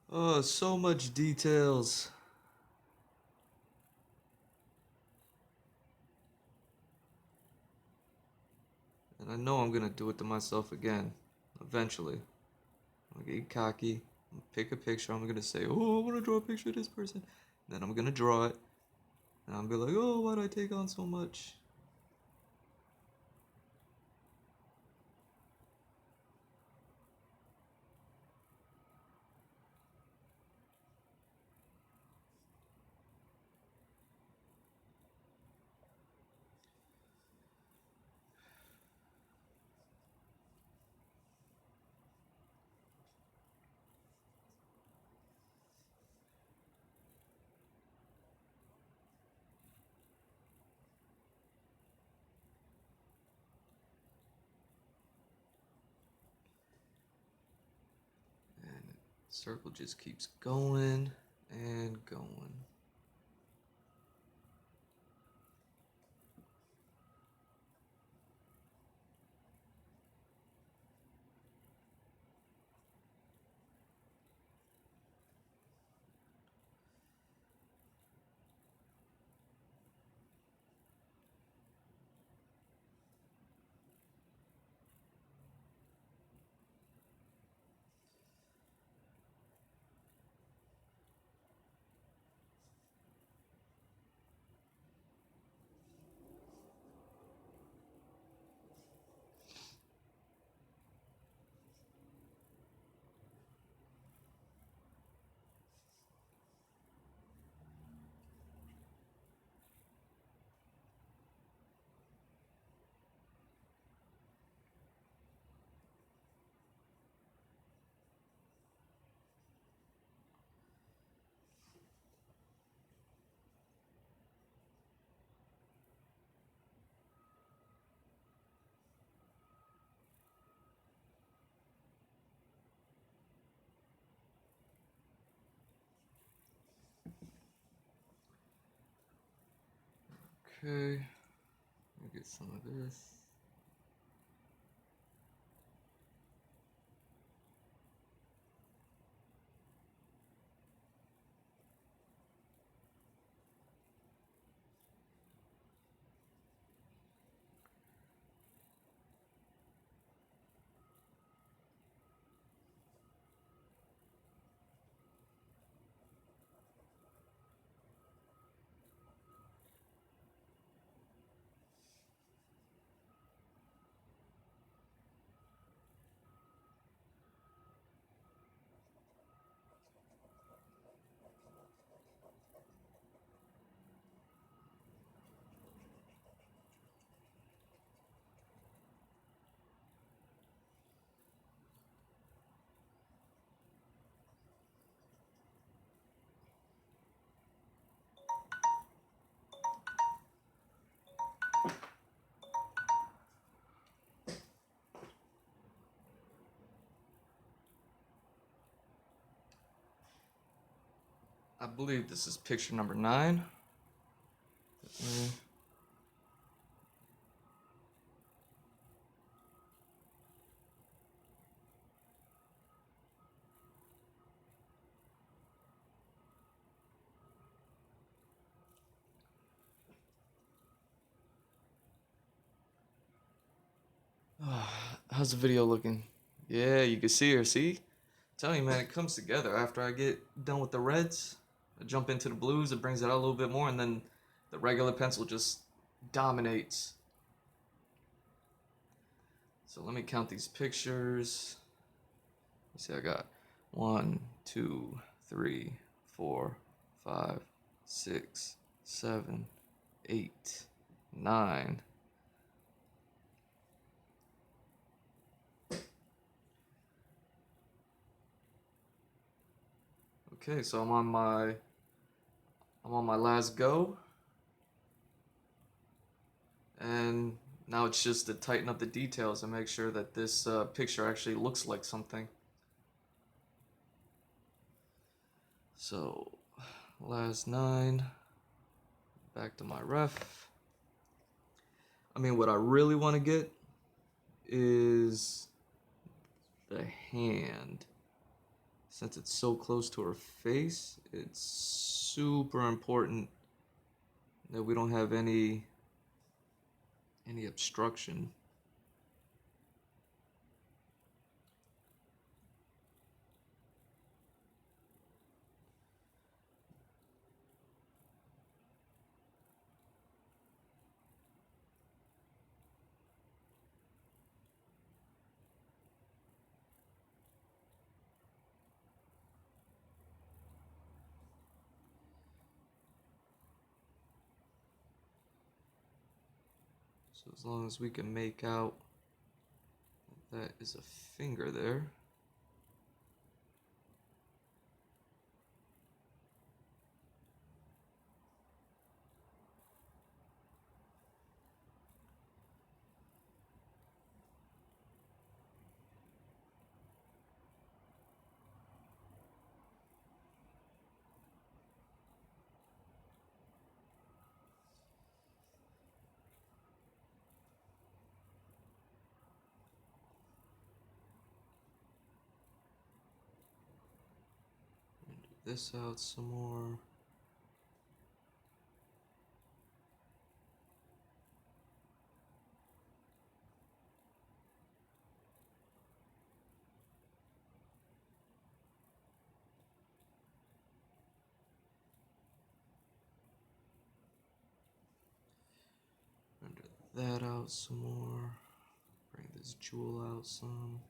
Oh, so much details. And I know I'm gonna do it to myself again, eventually. I'm gonna get cocky, I'm gonna pick a picture, I'm gonna say, oh, I wanna draw a picture of this person. Then I'm gonna draw it, and I'm gonna be like, oh, why'd I take on so much? And the circle just keeps going and going. Okay, let me get some of this. I believe this is picture number 9. How's the video looking? Yeah, you can see her, see? Tell you, man, it comes together after I get done with the reds. I jump into the blues, it brings it out a little bit more, and then the regular pencil just dominates. So let me count these pictures. Let's see, I got 1, 2, 3, 4, 5, 6, 7, 8, 9. Okay, so I'm on my last go. And now it's just to tighten up the details and make sure that this picture actually looks like something. So, last 9, back to my ref. I mean, what I really want to get is the hand. since it's so close to her face, it's super important that we don't have any obstruction. So as long as we can make out that is a finger there. Do this out some more. Render that out some more. Bring this jewel out some.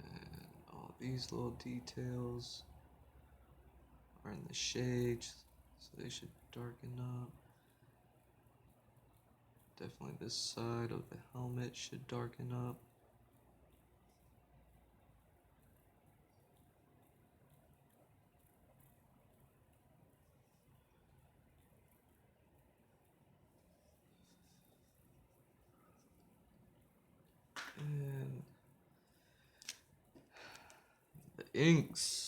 And all these little details are in the shades, so they should darken up. Definitely this side of the helmet should darken up. And the inks.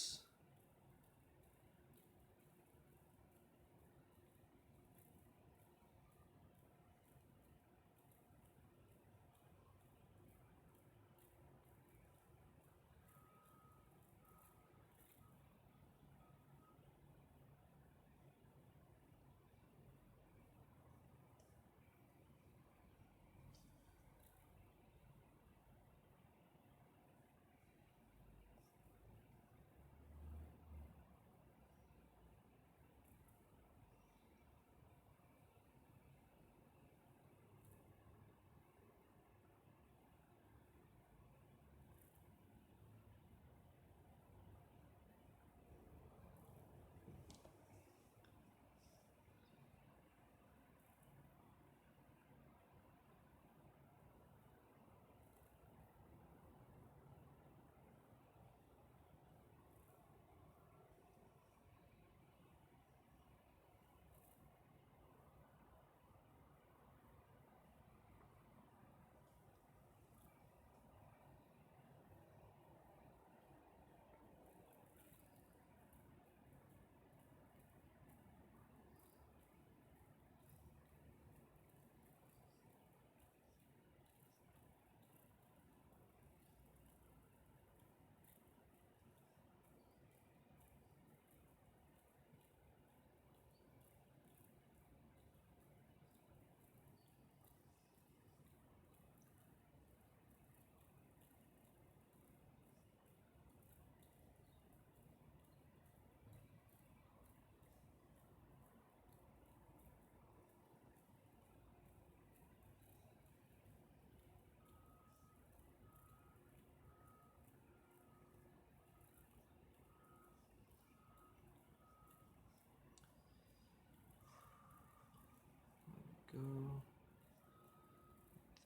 Go.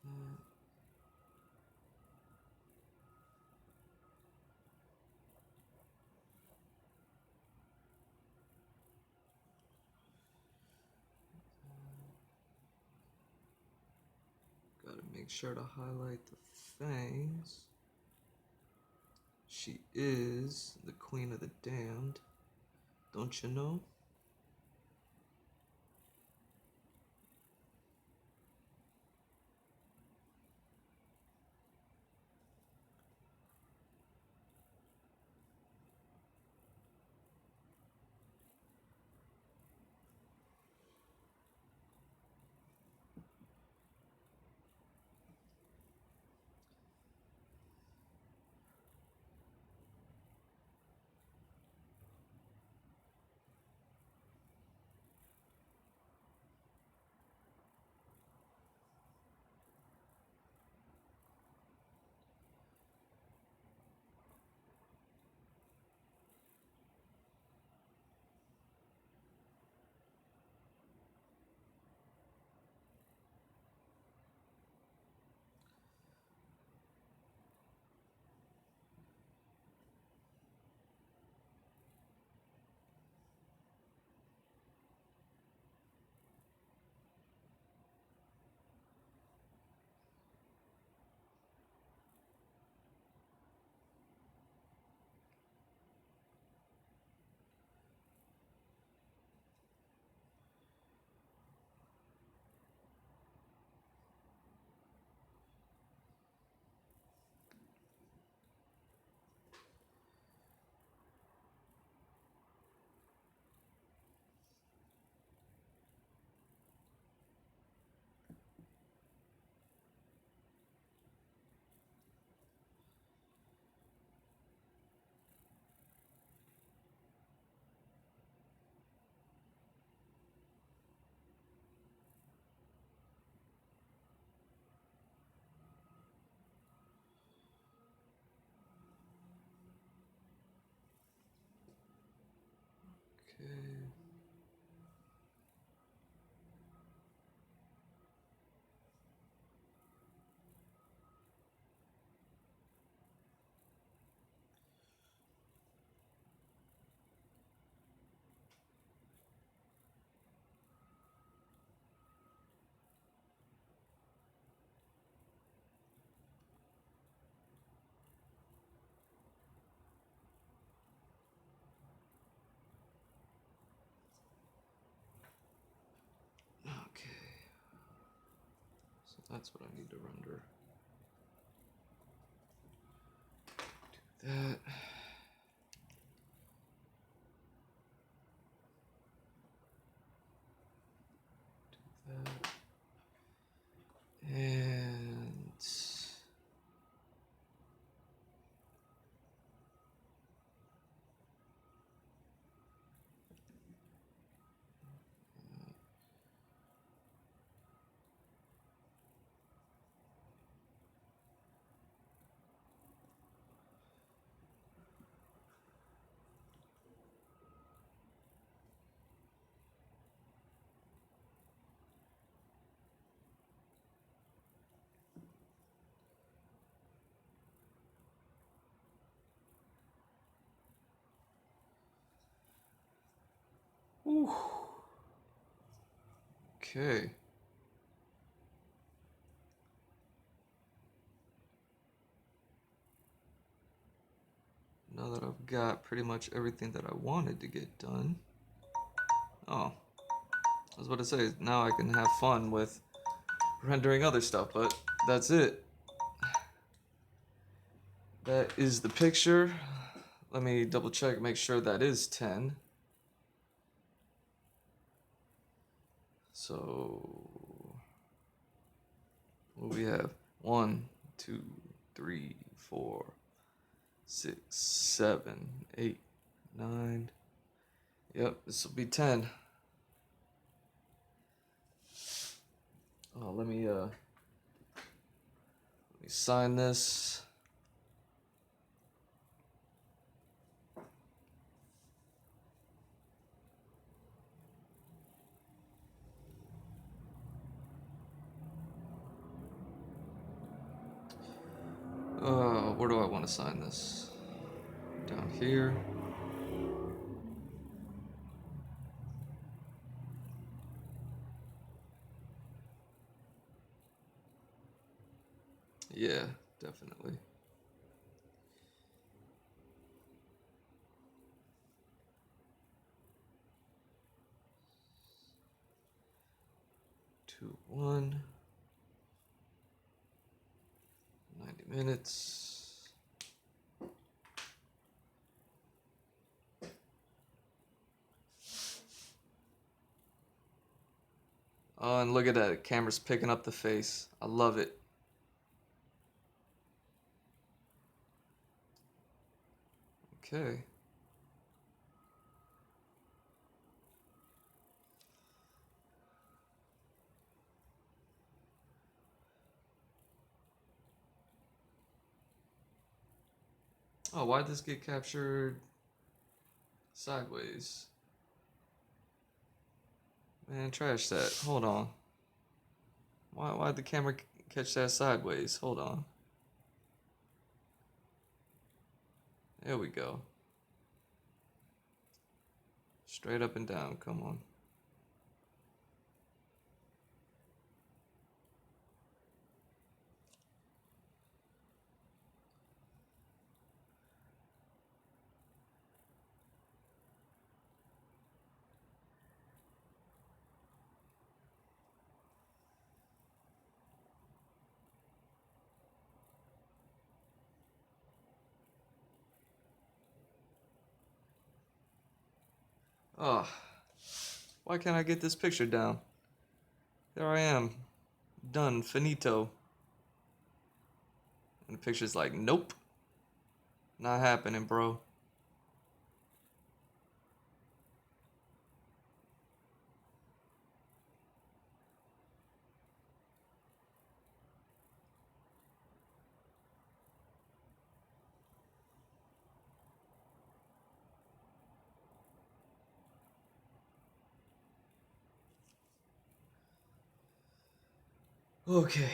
That. Gotta make Make sure to highlight the fangs. She is the queen of the damned. Don't you know? Okay. Okay. So that's what I need to render. Do that. That. And whew. Okay. Now that I've got pretty much everything that I wanted to get done. Oh, I was about to say, now I can have fun with rendering other stuff, but that's it. That is the picture. Let me double check, make sure that is 10. So, what we have? 1, 2, 3, 4, 6, 7, 8, 9. Yep, this will be 10. Oh, let me sign this. Where do I want to sign this? Down here. Yeah, definitely. Two, 1. 90 minutes. Oh, and look at that. Camera's picking up the face. I love it. Okay. Oh, why'd this get captured sideways? Man, trash that. Hold on. Why'd the camera catch that sideways? Hold on. There we go. Straight up and down. Come on. Oh, why can't I get this picture down? There I am. Done. Finito. And the picture's like, nope. Not happening, bro. Okay.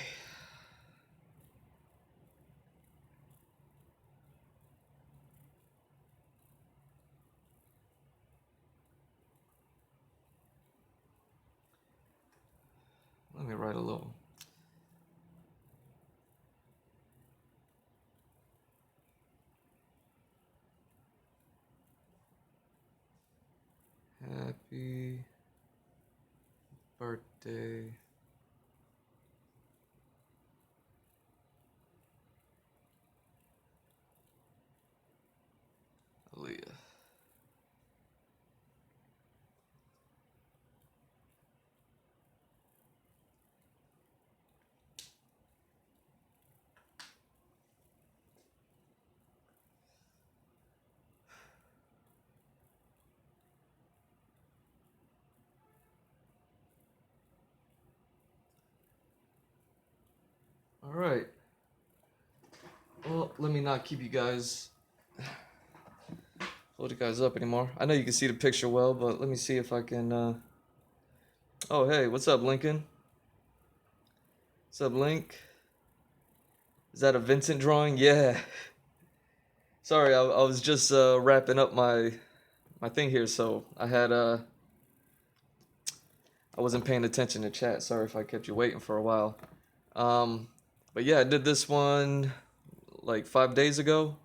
Let me write a little. Happy birthday, Aaliyah. All right. Well, let me not keep you guys, hold you guys up anymore. I know you can see the picture well, but let me see if I can. Oh, hey, what's up, Lincoln? What's up, Link? Is that a Vincent drawing? Yeah. Sorry, I was just wrapping up my thing here, so I wasn't paying attention to chat. Sorry if I kept you waiting for a while. Um, but yeah, I did this one like 5 days ago,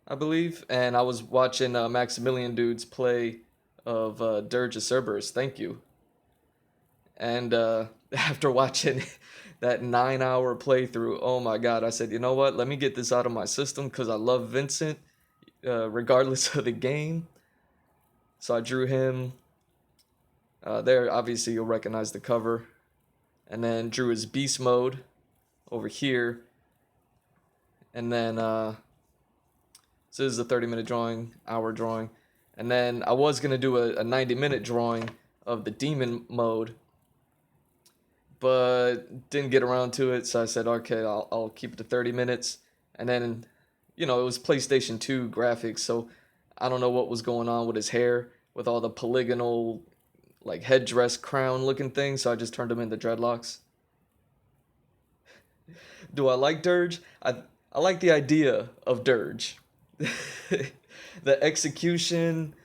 I believe, and I was watching Maximilian Dude's play of Dirge of Cerberus. Thank you. And after watching that 9-hour playthrough, oh my god, I said, you know what? Let me get this out of my system because I love Vincent, regardless of the game. So I drew him. There, obviously, you'll recognize the cover. And then drew his beast mode over here. And then, so this is a 30-minute drawing, hour drawing. And then I was going to do a 90-minute drawing of the demon mode, but didn't get around to it. So I said, okay, I'll keep it to 30 minutes. And then, it was PlayStation 2 graphics. So I don't know what was going on with his hair, with all the polygonal, like headdress crown looking things. So I just turned him into dreadlocks. Do I like Dirge? I like the idea of Dirge. The execution,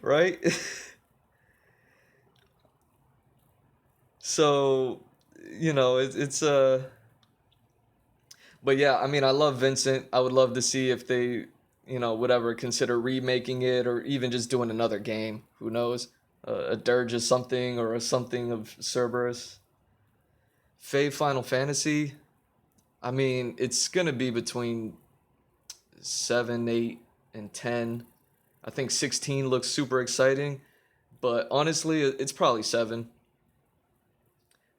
right? So, it's. But yeah, I mean, I love Vincent. I would love to see if they, would ever consider remaking it or even just doing another game. Who knows? A Dirge of something or a something of Cerberus. Fae Final Fantasy. I mean, it's gonna be between 7, 8, and 10. I think 16 looks super exciting, but honestly, it's probably 7.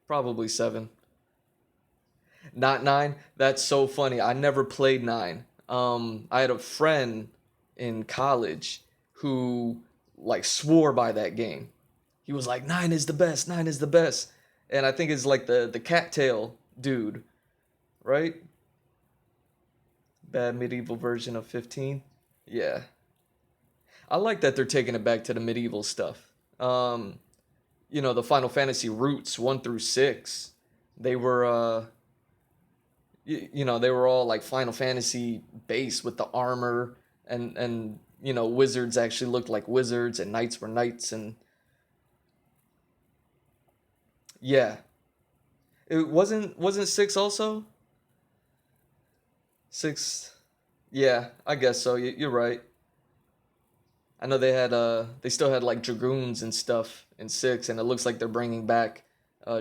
Probably 7. Not 9. That's so funny. I never played 9. I had a friend in college who like swore by that game. He was like, 9 is the best. 9 is the best. And I think it's like the cattail dude, right? Bad medieval version of 15. Yeah. I like that they're taking it back to the medieval stuff. Um, the Final Fantasy roots 1 through 6, they were they were all like Final Fantasy based with the armor and wizards actually looked like wizards and knights were knights and yeah. It wasn't 6 also? 6. Yeah, I guess so. You're right. I know they still had like dragoons and stuff in 6 and it looks like they're bringing back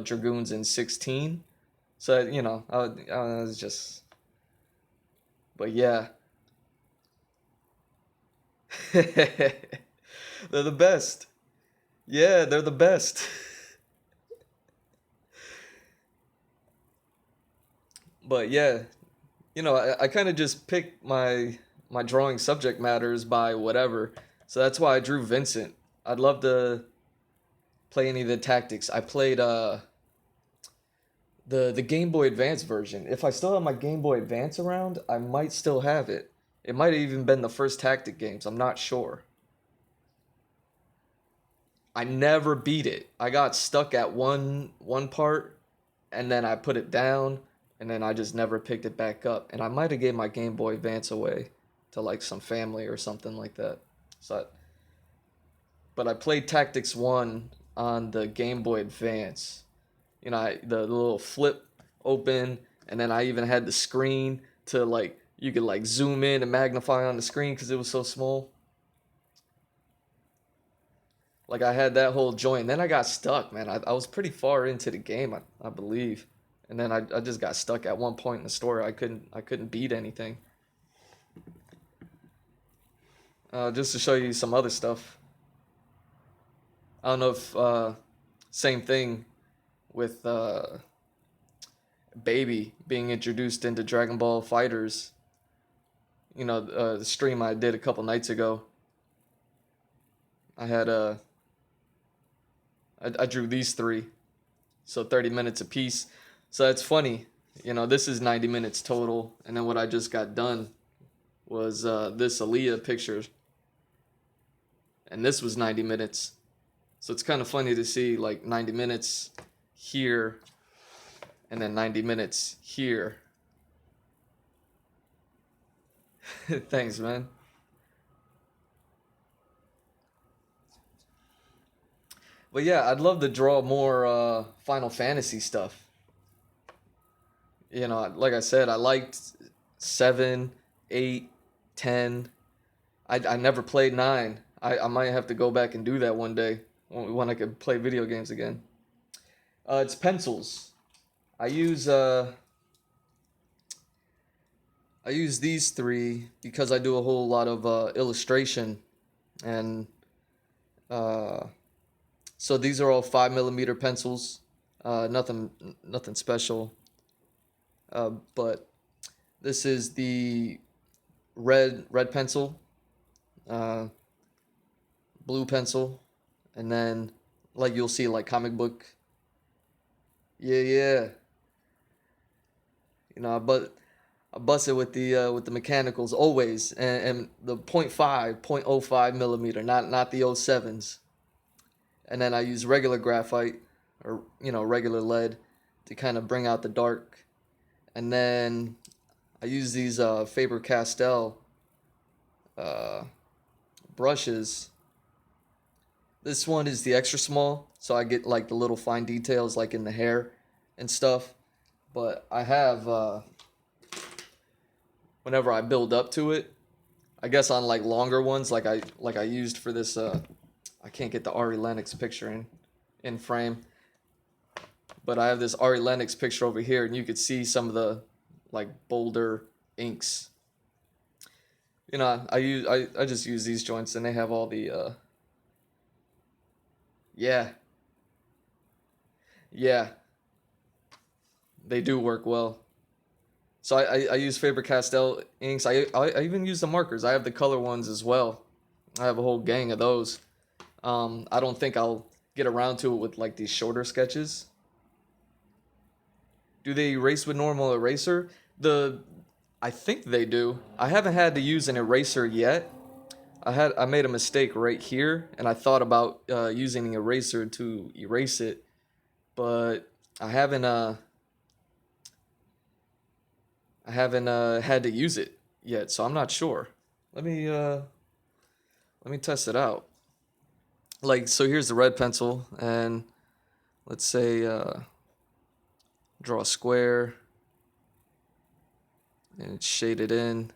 dragoons in 16. So, it's just but yeah. They're the best. Yeah, they're the best. But yeah, I kind of just pick my drawing subject matters by whatever. So that's why I drew Vincent. I'd love to play any of the tactics. I played the Game Boy Advance version. If I still have my Game Boy Advance around, I might still have it. It might have even been the first tactic games. I'm not sure. I never beat it. I got stuck at one part and then I put it down and then I just never picked it back up. And I might have gave my Game Boy Advance away to like some family or something like that. So, but I played Tactics 1 on the Game Boy Advance. The little flip open and then I even had the screen to like you could like zoom in and magnify on the screen because it was so small. Like I had that whole joint. Then I got stuck, man. I was pretty far into the game, I believe. And then I just got stuck at one point in the story. I couldn't beat anything. Just to show you some other stuff. I don't know if same thing with Baby being introduced into Dragon Ball Fighters. The stream I did a couple nights ago. I had I drew these 3, so 30 minutes apiece. So it's funny, this is 90 minutes total, and then what I just got done was this Aaliyah picture, and this was 90 minutes. So it's kind of funny to see like 90 minutes here, and then 90 minutes here. Thanks, man. But yeah, I'd love to draw more Final Fantasy stuff. Like I said, I liked 7, 8, 10. I never played 9. I might have to go back and do that one day when I could play video games again. It's pencils. I use I use these 3 because I do a whole lot of illustration, and uh, so these are all 5 millimeter pencils. Nothing special. But this is the red pencil, uh, blue pencil, and then like you'll see like comic book. Yeah, yeah. I bust it with the mechanicals always, and the .5 millimeter, not the '07s. And then I use regular graphite or regular lead to kind of bring out the dark. And then I use these Faber Castell uh, brushes. This one is the extra small, so I get like the little fine details like in the hair. and stuff. But I have, whenever I build up to it, I guess on like longer ones, like I used for this. I can't get the Ari Lennox picture in frame, but I have this Ari Lennox picture over here, and you could see some of the like bolder inks. You know, I just use these joints, and they have all the yeah, yeah, they do work well. So I use Faber-Castell inks. I even use the markers. I have the color ones as well. I have a whole gang of those. I don't think I'll get around to it with like these shorter sketches. Do they erase with normal eraser? I think they do. I haven't had to use an eraser yet. I made a mistake right here, and I thought about using an eraser to erase it, but I haven't had to use it yet, so I'm not sure. Let me test it out. Like, so here's the red pencil, and let's say draw a square and shade it in.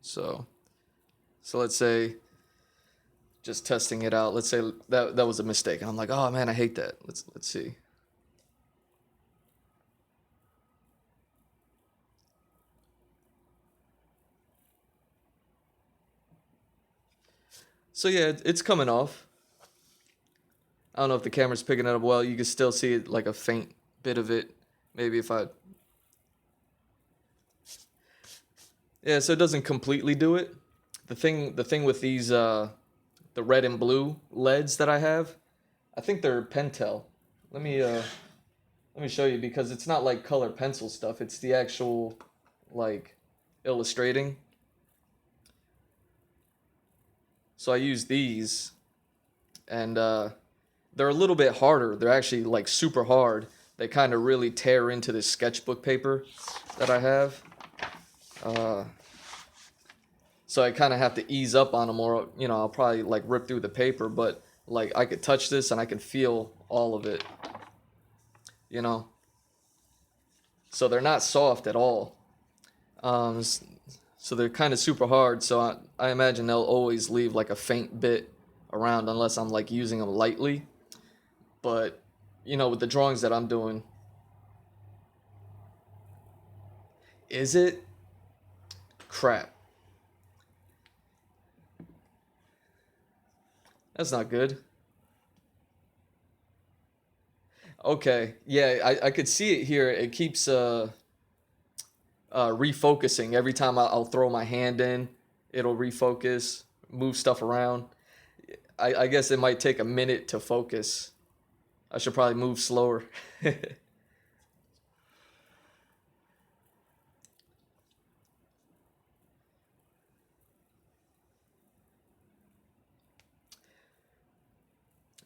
So let's say, just testing it out. Let's say that was a mistake, and I'm like, oh man, I hate that. Let's see. So yeah, it's coming off. I don't know if the camera's picking it up well. You can still see it, like a faint bit of it. Maybe if I, yeah. So it doesn't completely do it. The thing with these the red and blue leads that I have, I think they're Pentel. Let me show you, because it's not like color pencil stuff. It's the actual like illustrating. So I use these, and they're a little bit harder. They're actually like super hard. They kind of really tear into this sketchbook paper that I have. Uh, so I kind of have to ease up on them, or I'll probably like rip through the paper. But like I could touch this and I can feel all of it. You know, so they're not soft at all. Um, so they're kind of super hard. So I imagine they'll always leave like a faint bit around unless I'm like using them lightly. But with the drawings that I'm doing, is it crap? That's not good. Okay, yeah, I could see it here. It keeps refocusing every time I'll throw my hand in. It'll refocus, move stuff around. I guess it might take a minute to focus. I should probably move slower.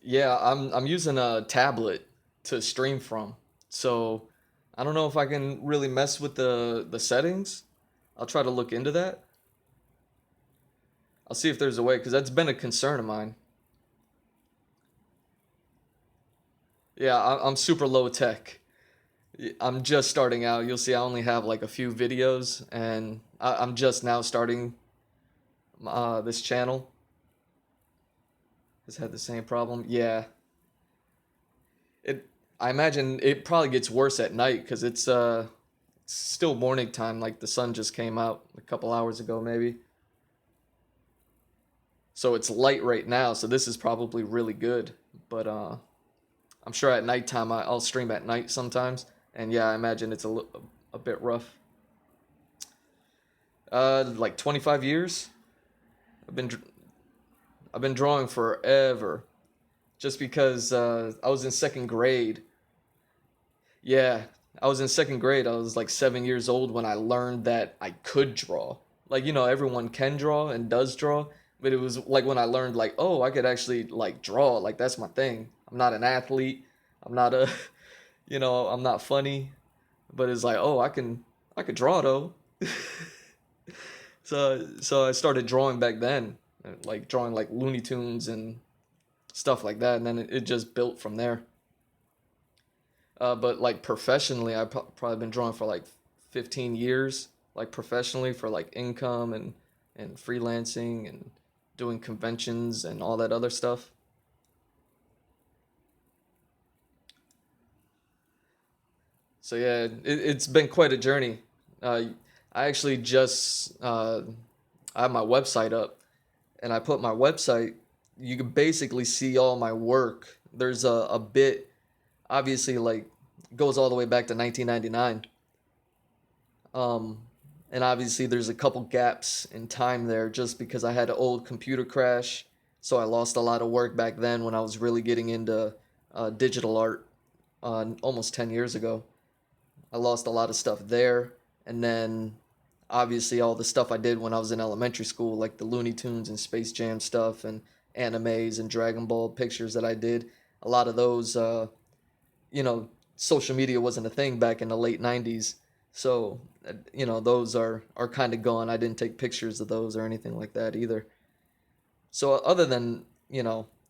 Yeah, I'm using a tablet to stream from. So I don't know if I can really mess with the settings. I'll try to look into that. I'll see if there's a way, because that's been a concern of mine. Yeah, I'm super low tech. I'm just starting out. You'll see I only have like a few videos, and I'm just now starting this channel. Has had the same problem. Yeah, it. I imagine it probably gets worse at night because it's still morning time. Like the sun just came out a couple hours ago, maybe. So it's light right now. So this is probably really good. But I'm sure at nighttime I'll stream at night sometimes, and yeah, I imagine it's a bit rough. Like 25 years. I've been I've been drawing forever. Just because I was in second grade. Yeah, I was in second grade. I was like 7 years old when I learned that I could draw. Like, everyone can draw and does draw, but it was like when I learned, like, oh, I could actually like draw. Like, that's my thing. I'm not an athlete. I'm not a, I'm not funny, but it's like, oh, I could draw though. So I started drawing back then, like drawing like Looney Tunes and stuff like that, and then it just built from there. But like professionally, I've probably been drawing for like 15 years, like professionally for like income and freelancing and doing conventions and all that other stuff. So yeah, it's been quite a journey. I actually just I have my website up, and I put my website. You can basically see all my work. There's a bit, obviously, like goes all the way back to 1999. Um, and obviously there's a couple gaps in time there just because I had an old computer crash, so I lost a lot of work back then when I was really getting into digital art almost 10 years ago. I lost a lot of stuff there, and then obviously all the stuff I did when I was in elementary school, like the Looney Tunes and Space Jam stuff and animes and Dragon Ball pictures that I did. A lot of those, you know, social media wasn't a thing back in the late 90s. So, those are kind of gone. I didn't take pictures of those or anything like that either. So, other than,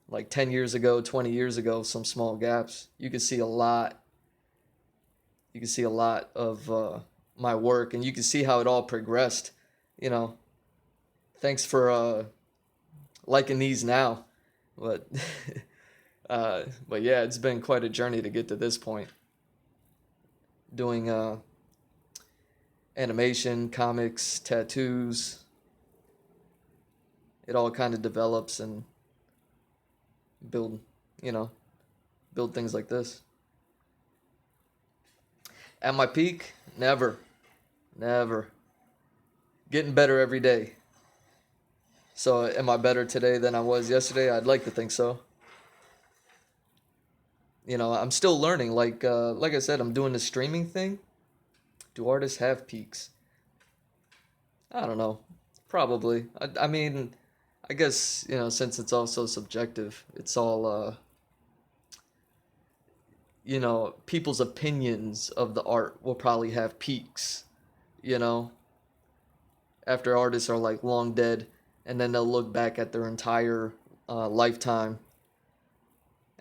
like 10 years ago, 20 years ago, some small gaps, you can see a lot. You can see a lot of my work, and you can see how it all progressed. You know, thanks for liking these now. But, but yeah, it's been quite a journey to get to this point. Doing animation, comics, tattoos. It all kind of develops and build, you know, build things like this. At my peak, never, never. Getting better every day. So, am I better today than I was yesterday? I'd like to think so. I'm still learning. Like I said, I'm doing the streaming thing. Do artists have peaks? I don't know. Probably. I mean, I guess, since it's all so subjective, it's all, people's opinions of the art will probably have peaks, you know, after artists are like long dead, and then they'll look back at their entire lifetime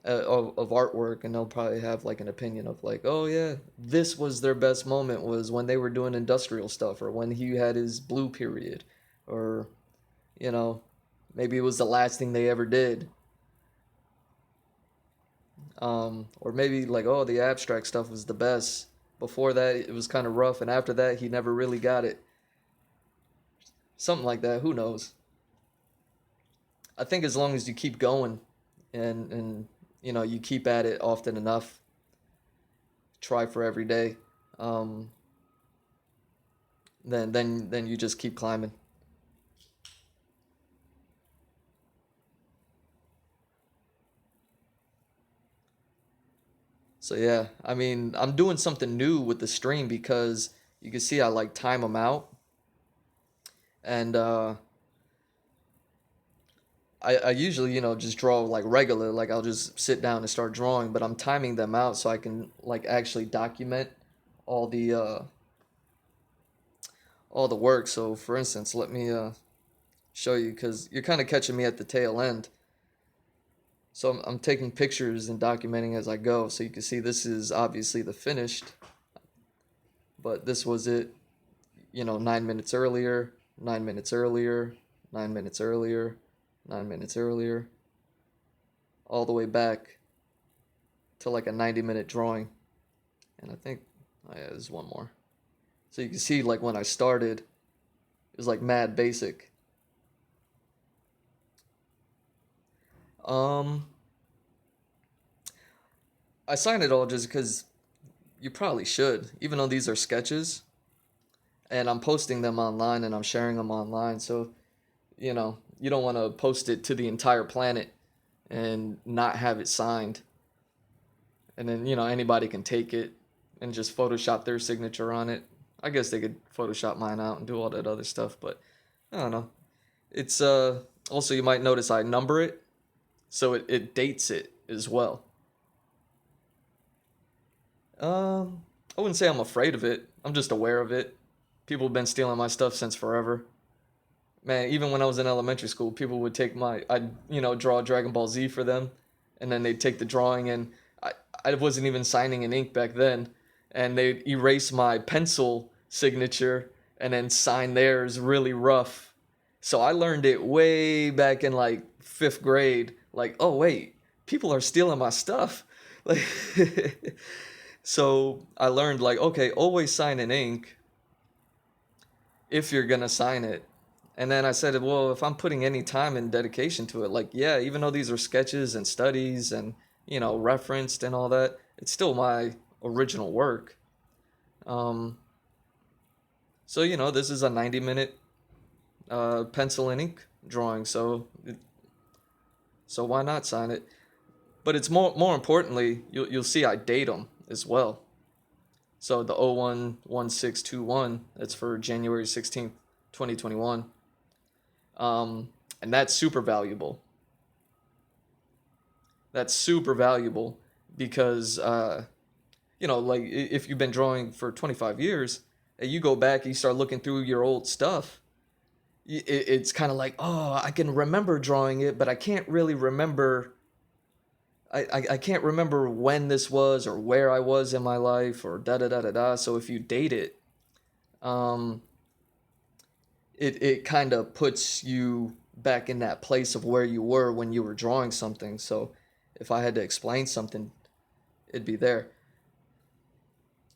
of artwork, and they'll probably have like an opinion of like, oh yeah, this was their best moment was when they were doing industrial stuff, or when he had his blue period, or you know maybe it was the last thing they ever did, or maybe like, oh, the abstract stuff was the best. Before that it was kind of rough, and after that he never really got it. Something like that, who knows. I think as long as you keep going, and you keep at it often enough, try for every day, um, then you just keep climbing. So yeah, I mean, I'm doing something new with the stream because you can see I like time them out, and I usually just draw like regular, like I'll just sit down and start drawing, but I'm timing them out so I can like actually document all the uh, all the work. So for instance, let me show you because you're kind of catching me at the tail end. So I'm taking pictures and documenting as I go. So you can see this is obviously the finished, but this was it, 9 minutes earlier, 9 minutes earlier, 9 minutes earlier, 9 minutes earlier, all the way back to like a 90-minute drawing. And I think, oh yeah, there's one more. So you can see like when I started, it was like mad basic. Um, I signed it all just because you probably should, even though these are sketches, and I'm posting them online and I'm sharing them online. So, you don't want to post it to the entire planet and not have it signed. And then, anybody can take it and just Photoshop their signature on it. I guess they could Photoshop mine out and do all that other stuff, but I don't know. It's also, you might notice I number it, so it dates it as well. I wouldn't say I'm afraid of it. I'm just aware of it. People have been stealing my stuff since forever. Man, even when I was in elementary school, people would take I'd, draw Dragon Ball Z for them, and then they'd take the drawing, and I wasn't even signing in ink back then, and they'd erase my pencil signature and then sign theirs really rough. So I learned it way back in like fifth grade. Like, oh wait, people are stealing my stuff. Like, so I learned like, okay, always sign in ink if you're gonna sign it. And then I said, well, if I'm putting any time and dedication to it, like, yeah, even though these are sketches and studies and, referenced and all that, it's still my original work. Um, so, this is a 90-minute pencil and ink drawing, so why not sign it? But it's more importantly, you'll see I date them as well. So the 011621, that's for January 16th, 2021. And that's super valuable. That's super valuable because, like if you've been drawing for 25 years and you go back and you start looking through your old stuff, it's kind of like, oh, I can remember drawing it, but I can't really remember. I can't remember when this was or where I was in my life or da da da da da. So if you date it, um, it kind of puts you back in that place of where you were when you were drawing something. So if I had to explain something, it'd be there.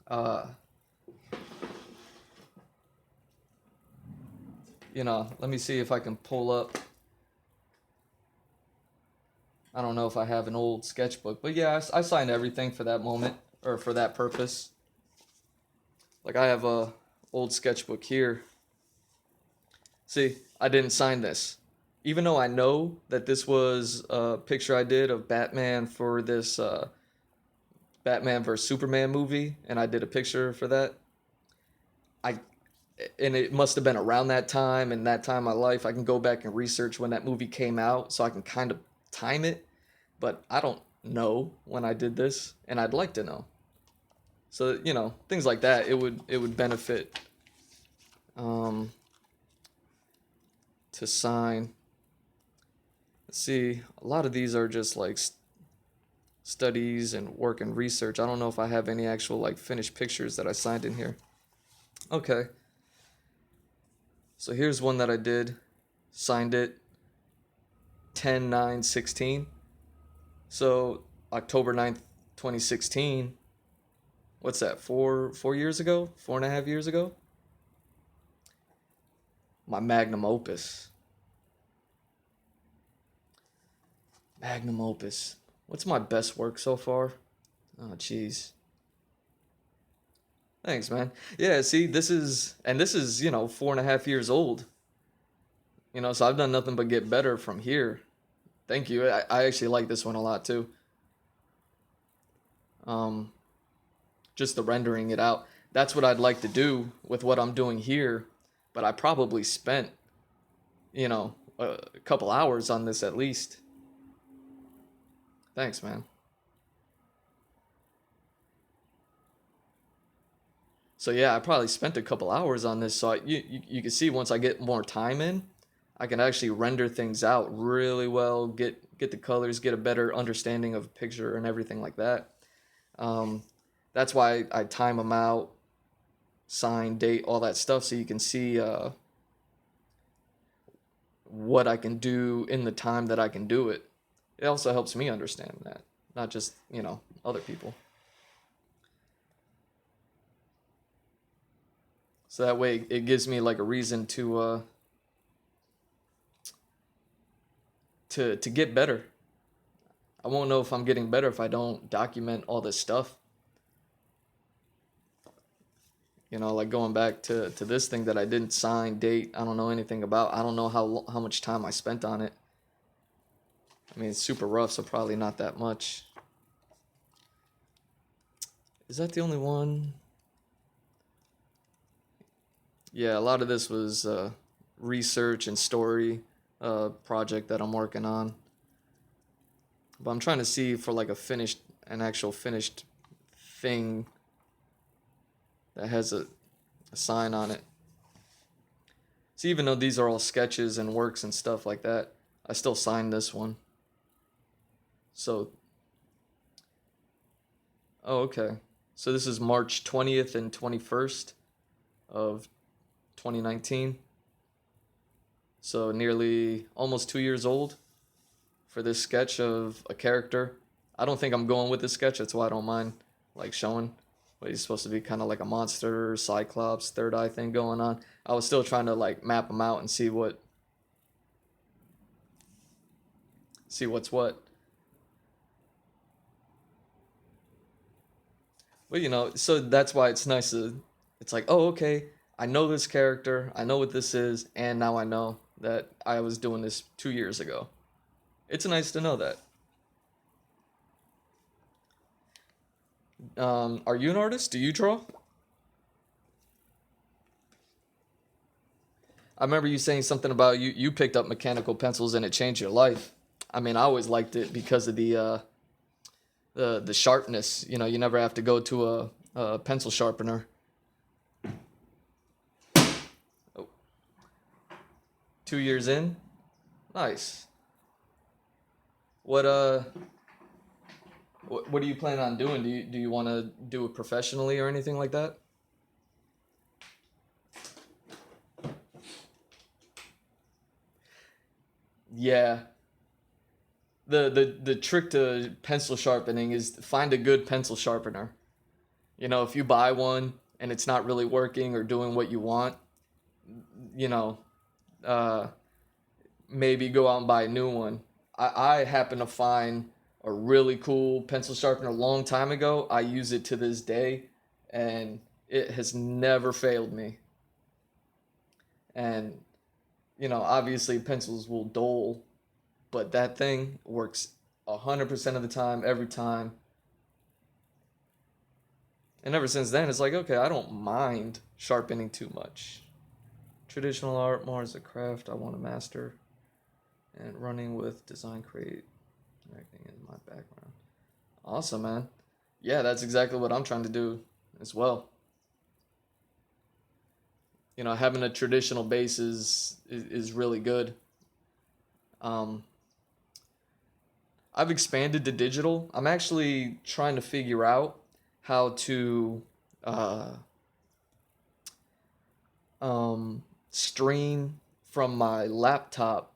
Uh, Let me see if I can pull up. I don't know if I have an old sketchbook, but yeah, I signed everything for that moment or for that purpose. Like I have a old sketchbook here. See, I didn't sign this. Even though I know that this was a picture I did of Batman for this Batman vs Superman movie, and I did a picture for that. I and it must have been around that time and that time in my life. I can go back and research when that movie came out, so I can kind of time it. But I don't know when I did this, and I'd like to know. So things like that. It would benefit um, to sign. Let's see. A lot of these are just like studies and work and research. I don't know if I have any actual like finished pictures that I signed in here. Okay. So here's one that I did. Signed it 10/9/16. So October 9th, 2016. What's that? 4 years ago? 4.5 years ago? My magnum opus. Magnum opus. What's my best work so far? Oh, jeez. Thanks, man. Yeah, see, this is 4.5 years old. So I've done nothing but get better from here. Thank you. I actually like this one a lot too. Um, just the rendering it out. That's what I'd like to do with what I'm doing here, but I probably spent, a couple hours on this at least. Thanks, man. So yeah, I probably spent a couple hours on this. So you can see once I get more time in, I can actually render things out really well, get the colors, get a better understanding of a picture and everything like that. Um, that's why I time them out, sign, date, all that stuff, so you can see what I can do in the time that I can do it. It also helps me understand that, not just other people. So that way it gives me like a reason to get better. I won't know if I'm getting better if I don't document all this stuff. Like going back to this thing that I didn't sign, date, I don't know anything about. I don't know how much time I spent on it. I mean, it's super rough, so probably not that much. Is that the only one? Yeah, a lot of this was research and story project that I'm working on. But I'm trying to see for like an actual finished thing that has a sign on it. So even though these are all sketches and works and stuff like that, I still signed this one. So, oh, okay. So this is March 20th and 21st of 2019. So nearly almost 2 years old for this sketch of a character. I don't think I'm going with this sketch. That's why I don't mind like showing. But he's supposed to be kind of like a monster, Cyclops, third eye thing going on. I was still trying to like map him out and see what's what. But you know, so that's why it's nice to, it's like, oh, okay, I know this character, I know what this is, and now I know that I was doing this 2 years ago. It's nice to know that. Are you an artist? Do you draw? I remember you saying something about you picked up mechanical pencils and it changed your life. I mean, I always liked it because of the sharpness. You know, you never have to go to a pencil sharpener. Oh. 2 years in, nice. What what do you plan on doing? Do you want to do it professionally or anything like that? Yeah. The trick to pencil sharpening is to find a good pencil sharpener. You know, if you buy one and it's not really working or doing what you want, you know, uh, maybe go out and buy a new one. I happen to find a really cool pencil sharpener a long time ago. I use it to this day, and it has never failed me. And, you know, obviously pencils will dull, but that thing works 100% of the time, every time. And ever since then, it's like, okay, I don't mind sharpening too much. Traditional art, more as a craft I want to master. And running with design create, acting in my background. Awesome, man. Yeah, that's exactly what I'm trying to do as well. You know, having a traditional base is really good. Um, I've expanded to digital. I'm actually trying to figure out how to uh, stream from my laptop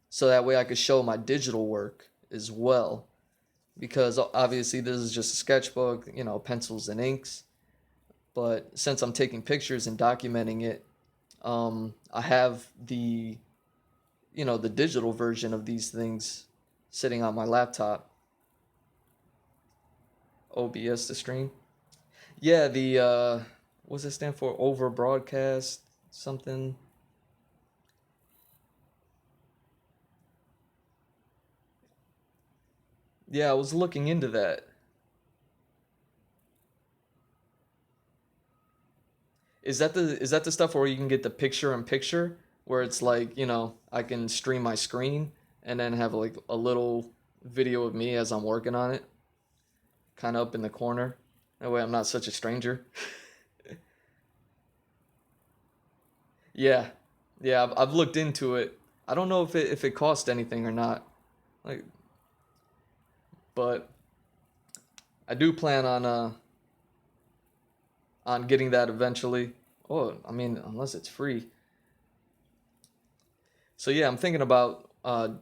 so that way I could show my digital work as well. Because obviously this is just a sketchbook, you know, pencils and inks. But since I'm taking pictures and documenting it, I have the digital version of these things sitting on my laptop. OBS to stream. Yeah, what's it stand for? Over broadcast something. Yeah, I was looking into that. Is that the stuff where you can get the picture in picture where it's like, you know, I can stream my screen and then have like a little video of me as I'm working on it, kind of up in the corner. That way I'm not such a stranger. Yeah. Yeah, I've looked into it. I don't know if it cost anything or not. Like, but I do plan on getting that eventually. Oh, I mean, unless it's free. So yeah, I'm thinking about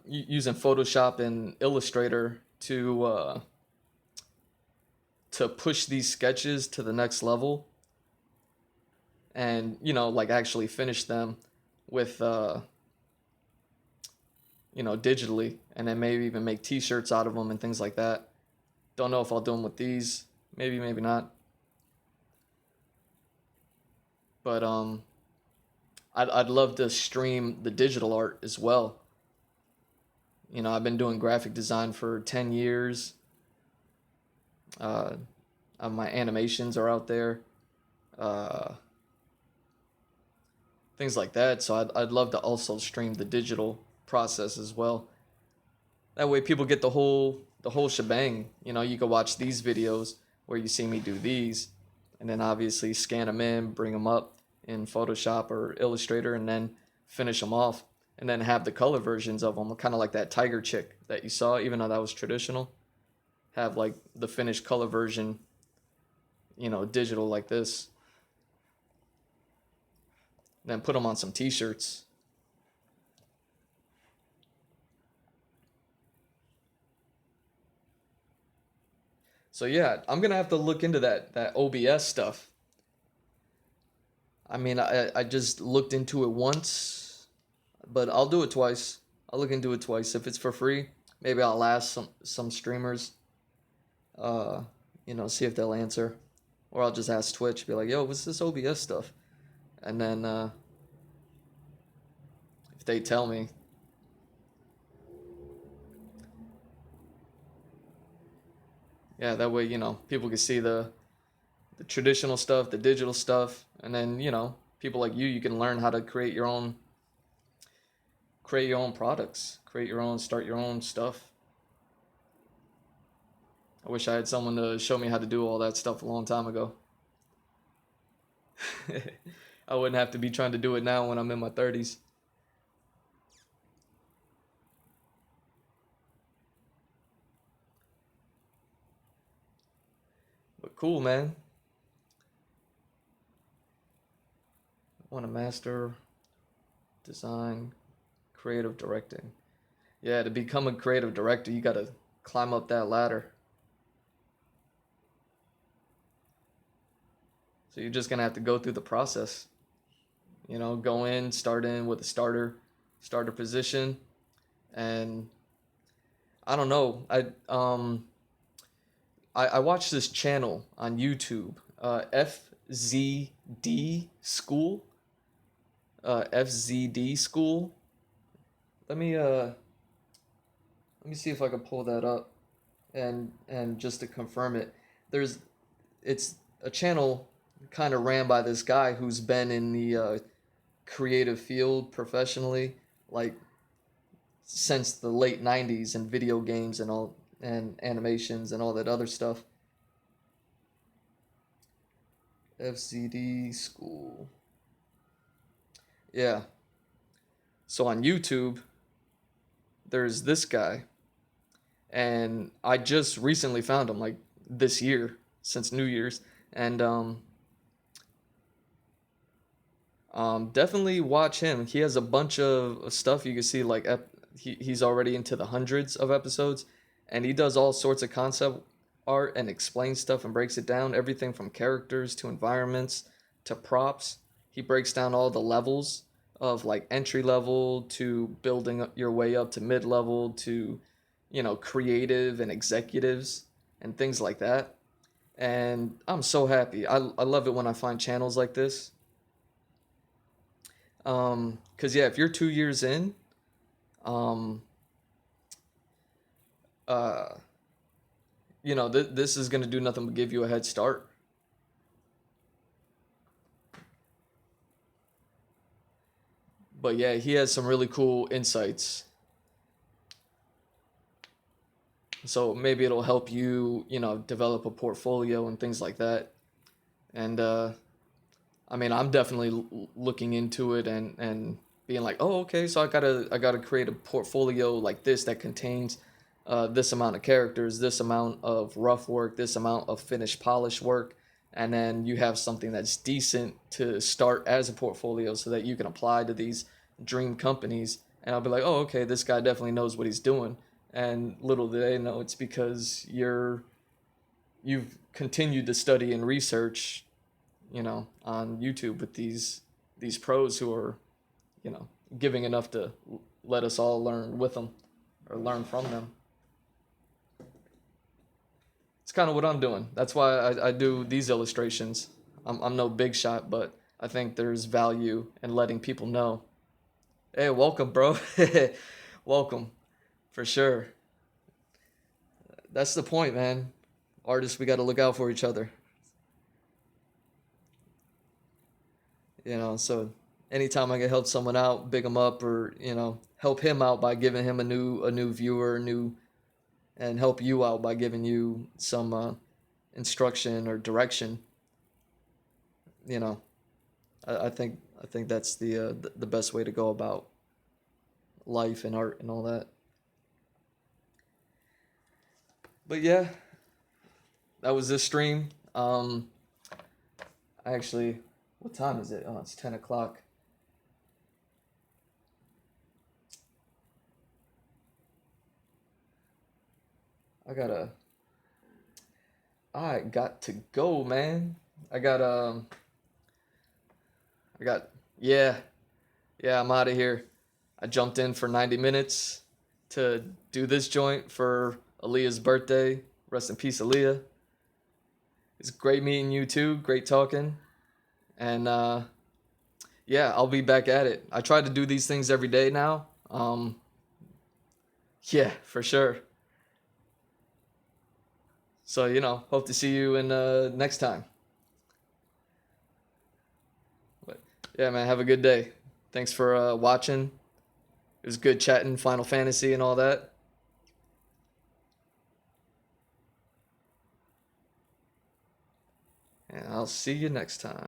using Photoshop and Illustrator to push these sketches to the next level, and you know, like actually finish them with digitally, and then maybe even make T-shirts out of them and things like that. Don't know if I'll do them with these. Maybe, maybe not. But I'd love to stream the digital art as well. You know, I've been doing graphic design for 10 years. Uh, my animations are out there. Uh, Things like that. So I'd love to also stream the digital process as well. That way people get the whole shebang. You know, you can watch these videos where you see me do these, and then obviously scan them in, bring them up in Photoshop or Illustrator, and then finish them off, and then have the color versions of them, kind of like that tiger chick that you saw, even though that was traditional. Have like the finished color version, digital like this. Then put them on some t-shirts. So yeah, I'm gonna have to look into that OBS stuff. I mean, I just looked into it once, but I'll do it twice. I'll look into it twice. If it's for free, maybe I'll ask some streamers, uh, see if they'll answer, or I'll just ask Twitch, be like, "Yo, what's this OBS stuff?" And then if they tell me, yeah, that way people can see the traditional stuff, the digital stuff, and then people like you can learn how to create your own products, start your own stuff. I wish I had someone to show me how to do all that stuff a long time ago. I wouldn't have to be trying to do it now when I'm in my 30s. But cool, man. I want to master design, creative directing. Yeah, to become a creative director, you got to climb up that ladder. So you're just going to have to go through the process. Go in, start in with a starter position, and I don't know. I watched this channel on YouTube, FZD School. FZD School. Let me see if I can pull that up, and just to confirm it, it's a channel kind of ran by this guy who's been in the creative field professionally, like since the late 90s, in video games and all, and animations and all that other stuff. FZD School. Yeah. So on YouTube, there's this guy, and I just recently found him, like this year, since New Year's, and definitely watch him. He has a bunch of stuff you can see, like he's already into the hundreds of episodes, and he does all sorts of concept art and explains stuff and breaks it down, everything from characters to environments to props. He breaks down all the levels of like entry level to building your way up to mid level to creative and executives and things like that. And I'm so happy. I love it when I find channels like this. Cause yeah, if you're 2 years in, um, uh, this is gonna do nothing but give you a head start. But yeah, he has some really cool insights. So maybe it'll help you, develop a portfolio and things like that. And I mean, I'm definitely looking into it and being like, oh, okay, so I gotta create a portfolio like this that contains this amount of characters, this amount of rough work, this amount of finished polish work, and then you have something that's decent to start as a portfolio so that you can apply to these dream companies. And I'll be like, oh, okay, this guy definitely knows what he's doing. And little do they know, it's because you've continued to study and research, on YouTube with these pros who are, giving enough to let us all learn with them or learn from them. It's kind of what I'm doing. That's why I do these illustrations. I'm no big shot, but I think there's value in letting people know. Hey, welcome, bro. Welcome, for sure. That's the point, man. Artists, we got to look out for each other. So anytime I can help someone out, big them up, or help him out by giving him a new viewer, and help you out by giving you some instruction or direction. I think I think that's the best way to go about life and art and all that. But yeah, that was this stream. I actually, what time is it? Oh, it's 10 o'clock. I got to go, man. I got, yeah, I'm out of here. I jumped in for 90 minutes to do this joint for Aaliyah's birthday. Rest in peace, Aaliyah. It's great meeting you too. Great talking. And yeah, I'll be back at it. I try to do these things every day now. Yeah, for sure. So, hope to see you in next time. But yeah, man, have a good day. Thanks for watching. It was good chatting Final Fantasy and all that. And I'll see you next time.